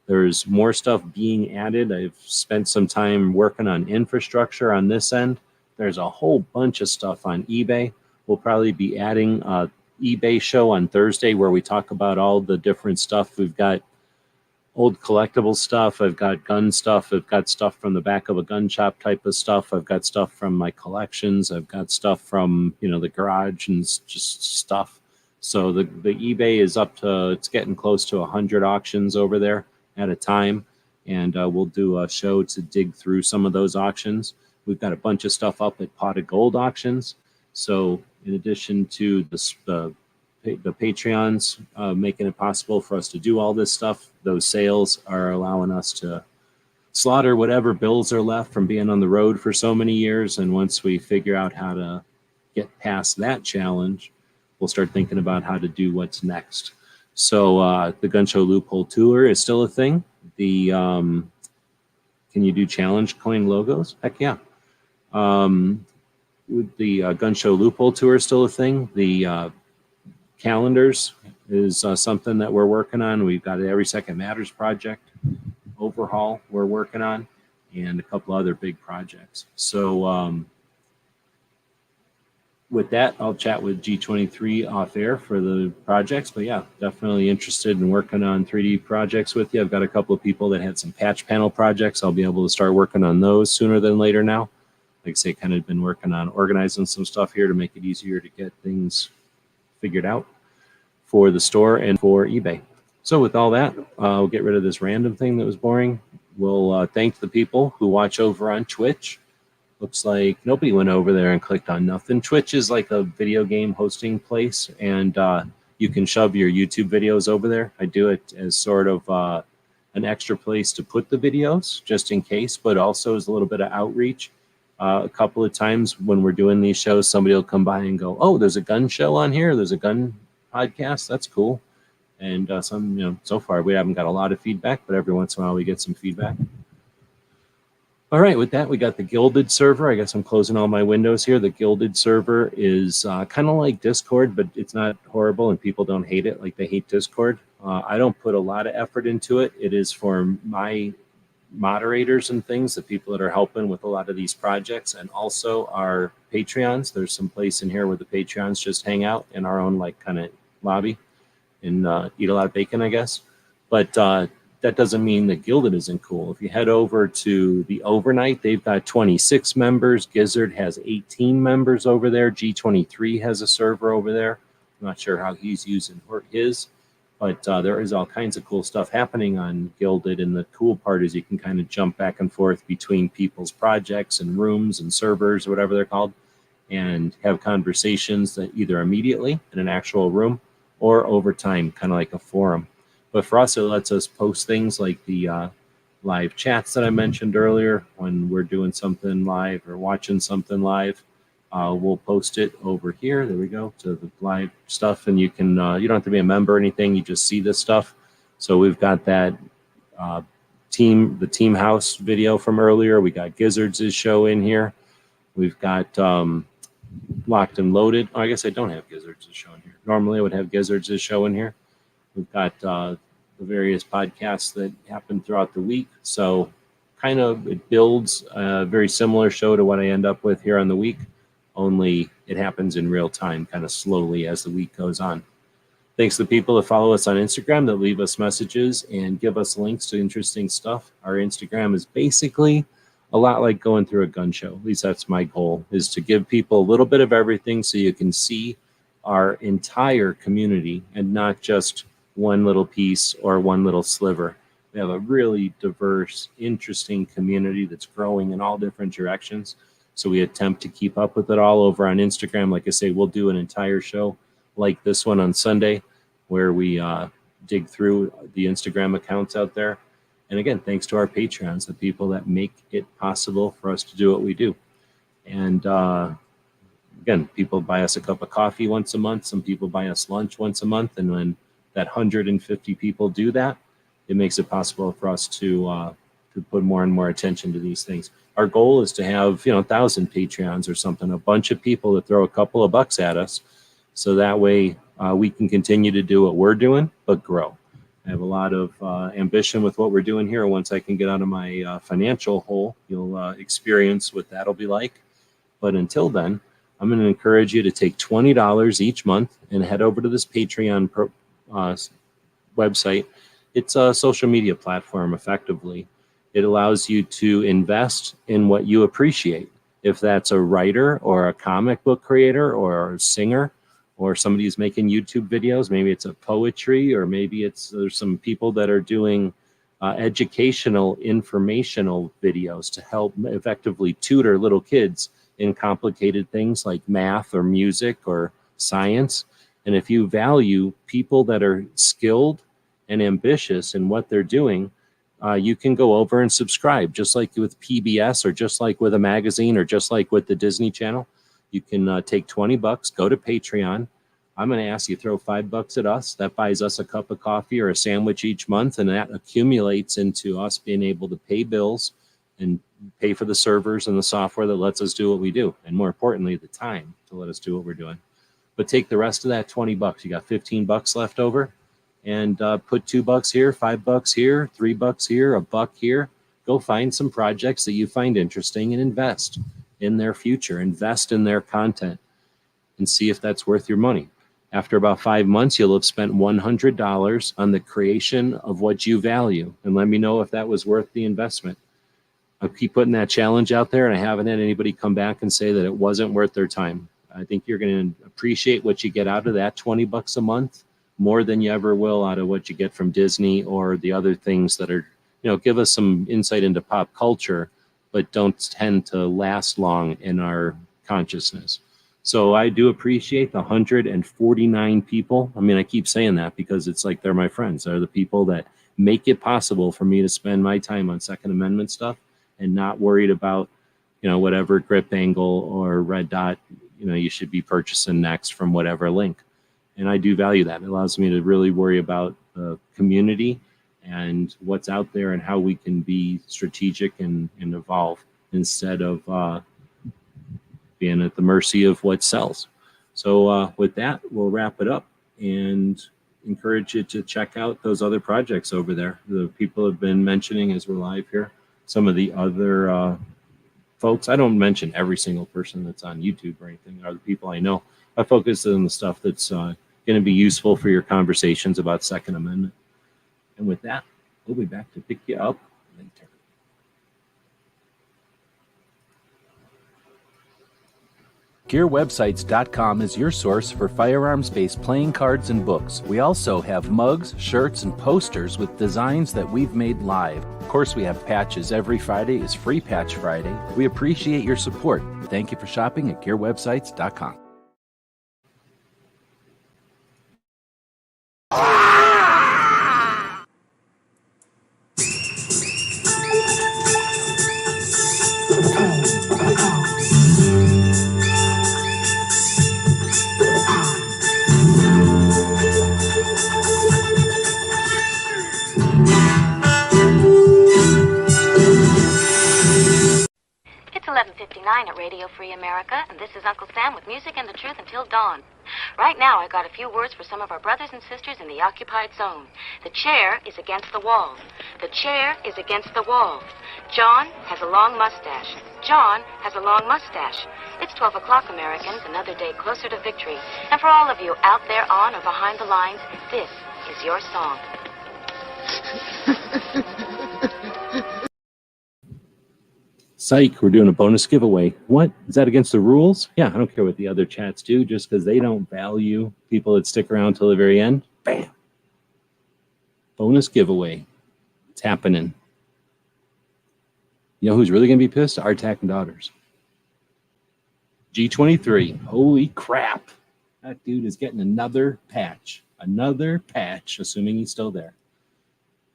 There's more stuff being added. I've spent some time working on infrastructure on this end. There's a whole bunch of stuff on eBay. We'll probably be adding an eBay show on Thursday where we talk about all the different stuff. We've got old collectible stuff. I've got gun stuff. I've got stuff from the back of a gun shop type of stuff. I've got stuff from my collections. I've got stuff from, the garage and just stuff. So the eBay is up to, it's getting close to 100 auctions over there at a time. And we'll do a show to dig through some of those auctions. We've got a bunch of stuff up at Pot of Gold auctions. So in addition to the Patreons making it possible for us to do all this stuff, those sales are allowing us to slaughter whatever bills are left from being on the road for so many years. And once we figure out how to get past that challenge, we'll start thinking about how to do what's next. So the Gun Show Loophole Tour is still a thing. The can you do challenge coin logos? Heck yeah. The Gun Show Loophole Tour is still a thing. The calendars is something that we're working on. We've got an Every Second Matters project overhaul we're working on, and a couple other big projects. So with that, I'll chat with G23 off air for the projects. But yeah, definitely interested in working on 3D projects with you. I've got a couple of people that had some patch panel projects. I'll be able to start working on those sooner than later now. Like I say, kind of been working on organizing some stuff here to make it easier to get things figured out for the store and for eBay. So with all that, we'll get rid of this random thing that was boring. We'll thank the people who watch over on Twitch. Looks like nobody went over there and clicked on nothing. Twitch is like a video game hosting place, and you can shove your YouTube videos over there. I do it as sort of an extra place to put the videos, just in case, but also as a little bit of outreach. A couple of times when we're doing these shows, somebody will come by and go, oh, there's a gun show on here. There's a gun podcast. That's cool. And so far we haven't got a lot of feedback, but every once in a while we get some feedback. All right, with that, we got the Gilded server. I guess I'm closing all my windows here. The Gilded server is kind of like Discord, but it's not horrible and people don't hate it like they hate Discord. I don't put a lot of effort into it. It is for my moderators and things, the people that are helping with a lot of these projects, and also our Patreons. There's some place in here where the Patreons just hang out in our own kind of lobby and eat a lot of bacon, I guess. But that doesn't mean that Gilded isn't cool. If you head over to the overnight, they've got 26 members. Gizzard has 18 members over there. G23 has a server over there. I'm not sure how he's using his, but there is all kinds of cool stuff happening on Gilded. And the cool part is you can kind of jump back and forth between people's projects and rooms and servers, or whatever they're called, and have conversations that either immediately in an actual room or over time, kind of like a forum. But for us, it lets us post things like the live chats that I mentioned earlier. When we're doing something live or watching something live, we'll post it over here. There we go, to the live stuff. And you can, you don't have to be a member or anything. You just see this stuff. So we've got that the Team House video from earlier. We got Gizzards' show in here. We've got Locked and Loaded. Oh, I guess I don't have Gizzards' show in here. Normally I would have Gizzards' show in here. We've got the various podcasts that happen throughout the week. So kind of it builds a very similar show to what I end up with here on the week, only it happens in real time, kind of slowly as the week goes on. Thanks to the people that follow us on Instagram, that leave us messages and give us links to interesting stuff. Our Instagram is basically a lot like going through a gun show. At least that's my goal, is to give people a little bit of everything so you can see our entire community and not just one little piece or one little sliver. We have a really diverse, interesting community that's growing in all different directions. So we attempt to keep up with it all over on Instagram. Like I say, we'll do an entire show like this one on Sunday where we dig through the Instagram accounts out there. And again, thanks to our Patreons, the people that make it possible for us to do what we do. And again, people buy us a cup of coffee once a month. Some people buy us lunch once a month. And when that 150 people do that, it makes it possible for us to put more and more attention to these things. Our goal is to have 1,000 Patreons or something, a bunch of people that throw a couple of bucks at us, so that way we can continue to do what we're doing, but grow. I have a lot of ambition with what we're doing here. Once I can get out of my financial hole, you'll experience what that'll be like. But until then, I'm going to encourage you to take $20 each month and head over to this Patreon website. It's a social media platform, effectively. It allows you to invest in what you appreciate. If that's a writer or a comic book creator or a singer or somebody who's making YouTube videos, maybe it's a poetry, or maybe there's some people that are doing educational, informational videos to help effectively tutor little kids in complicated things like math or music or science. And if you value people that are skilled and ambitious in what they're doing, you can go over and subscribe, just like with PBS or just like with a magazine or just like with the Disney Channel. You can take 20 bucks, go to Patreon. I'm going to ask you to throw $5 at us. That buys us a cup of coffee or a sandwich each month, and that accumulates into us being able to pay bills and pay for the servers and the software that lets us do what we do, and more importantly, the time to let us do what we're doing. But take the rest of that 20 bucks. You got 15 bucks left over, and put $2 here, $5 here, $3 here, $1 here. Go find some projects that you find interesting and invest in their future, invest in their content, and see if that's worth your money. After about 5 months, you'll have spent $100 on the creation of what you value, and let me know if that was worth the investment. I keep putting that challenge out there, and I haven't had anybody come back and say that it wasn't worth their time. I think you're going to appreciate what you get out of that 20 bucks a month more than you ever will out of what you get from Disney or the other things that are, give us some insight into pop culture, but don't tend to last long in our consciousness. So I do appreciate the 149 people. I mean, I keep saying that because it's like they're my friends. They're the people that make it possible for me to spend my time on Second Amendment stuff and not worried about, whatever grip angle or red dot, you should be purchasing next from whatever link. And I do value that. It allows me to really worry about the community and what's out there and how we can be strategic and evolve instead of being at the mercy of what sells. So with that, we'll wrap it up and encourage you to check out those other projects over there. The people have been mentioning as we're live here, some of the other folks. I don't mention every single person that's on YouTube or anything, or the people I know. I focus on the stuff that's going to be useful for your conversations about Second Amendment. And with that, We'll be back to pick you up later. GearWebsites.com is your source for firearms-based playing cards and books. We also have mugs, shirts, and posters with designs that we've made live. Of course, we have patches. Every Friday is Free Patch Friday. We appreciate your support. Thank you for shopping at GearWebsites.com. It's 11:59 at Radio Free America, and this is Uncle Sam with music and the truth until dawn. Right now, I got a few words for some of our brothers and sisters in the occupied zone. The chair is against the wall. The chair is against the wall. John has a long mustache. John has a long mustache. It's 12 o'clock, Americans, another day closer to victory. And for all of you out there on or behind the lines, this is your song. Psych, we're doing a bonus giveaway. What? Is that against the rules? Yeah, I don't care what the other chats do, just because they don't value people that stick around till the very end. Bam! Bonus giveaway. It's happening. You know who's really going to be pissed? Our Attack and Daughters. G23. Holy crap. That dude is getting another patch. Another patch, assuming he's still there.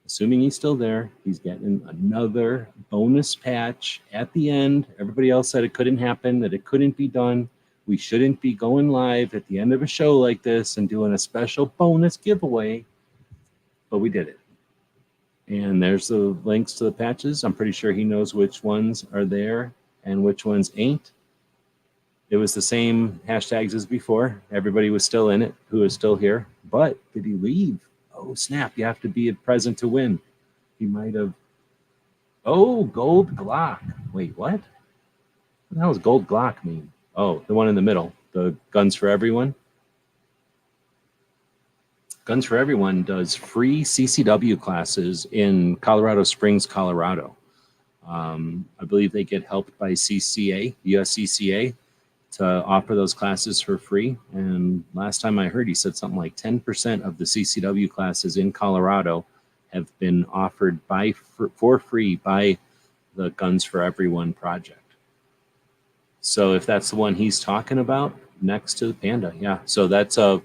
Assuming he's still there, he's getting another bonus patch at the end. Everybody else said it couldn't happen, that it couldn't be done. We shouldn't be going live at the end of a show like this and doing a special bonus giveaway. But we did it. And there's the links to the patches. I'm pretty sure he knows which ones are there and which ones ain't. It was the same hashtags as before. Everybody was still in it who is still here. But did he leave? Oh, snap. You have to be present to win. He might have. Oh, Gold Glock. Wait, what? What the hell does Gold Glock mean? Oh, the one in the middle. The Guns for Everyone. Guns for Everyone does free CCW classes in Colorado Springs, Colorado. I believe they get helped by CCA, USCCA, to offer those classes for free. And last time I heard, he said something like 10% of the CCW classes in Colorado have been offered for free by the Guns for Everyone project. So if that's the one he's talking about, next to the Panda, yeah. So that's a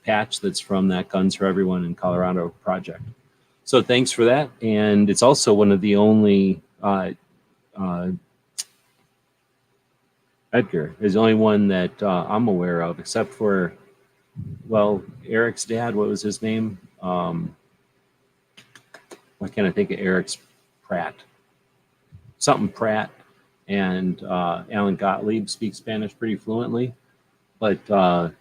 patch that's from that Guns for Everyone in Colorado project. So thanks for that. And it's also one of the only Edgar is the only one that I'm aware of, except for, well, Eric's dad. What was his name? Why can't I think of Eric's Pratt? Something Pratt. And Alan Gottlieb speaks Spanish pretty fluently. But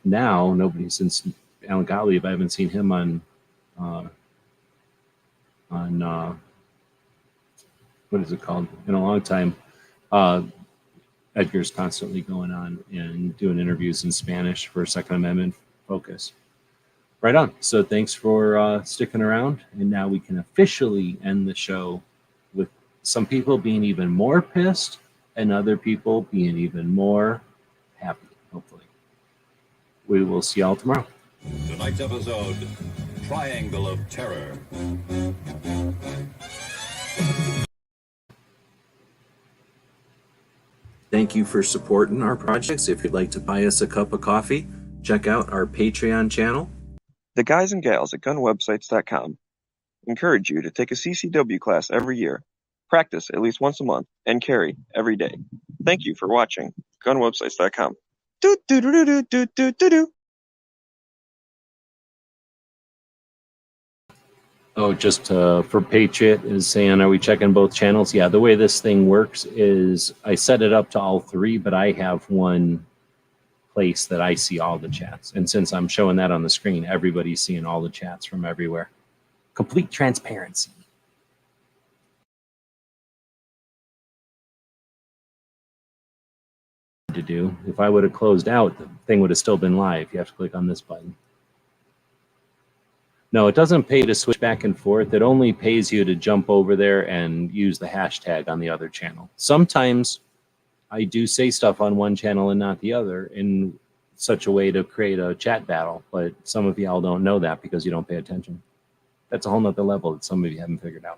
now, nobody since Alan Gottlieb, I haven't seen him on what is it called? In a long time. Edgar's constantly going on and doing interviews in Spanish for Second Amendment Focus. Right on. So thanks for sticking around. And now we can officially end the show with some people being even more pissed and other people being even more happy, hopefully. We will see y'all tomorrow. Tonight's episode, Triangle of Terror. Thank you for supporting our projects. If you'd like to buy us a cup of coffee, check out our Patreon channel. The guys and gals at gunwebsites.com encourage you to take a CCW class every year, practice at least once a month, and carry every day. Thank you for watching gunwebsites.com. Oh, just for Patriot is saying, are we checking both channels? Yeah, the way this thing works is I set it up to all three, but I have one place that I see all the chats. And since I'm showing that on the screen, everybody's seeing all the chats from everywhere. Complete transparency. To do. If I would have closed out, the thing would have still been live. You have to click on this button. No, it doesn't pay to switch back and forth. It only pays you to jump over there and use the hashtag on the other channel. Sometimes I do say stuff on one channel and not the other in such a way to create a chat battle, but some of y'all don't know that because you don't pay attention. That's a whole nother level that some of you haven't figured out.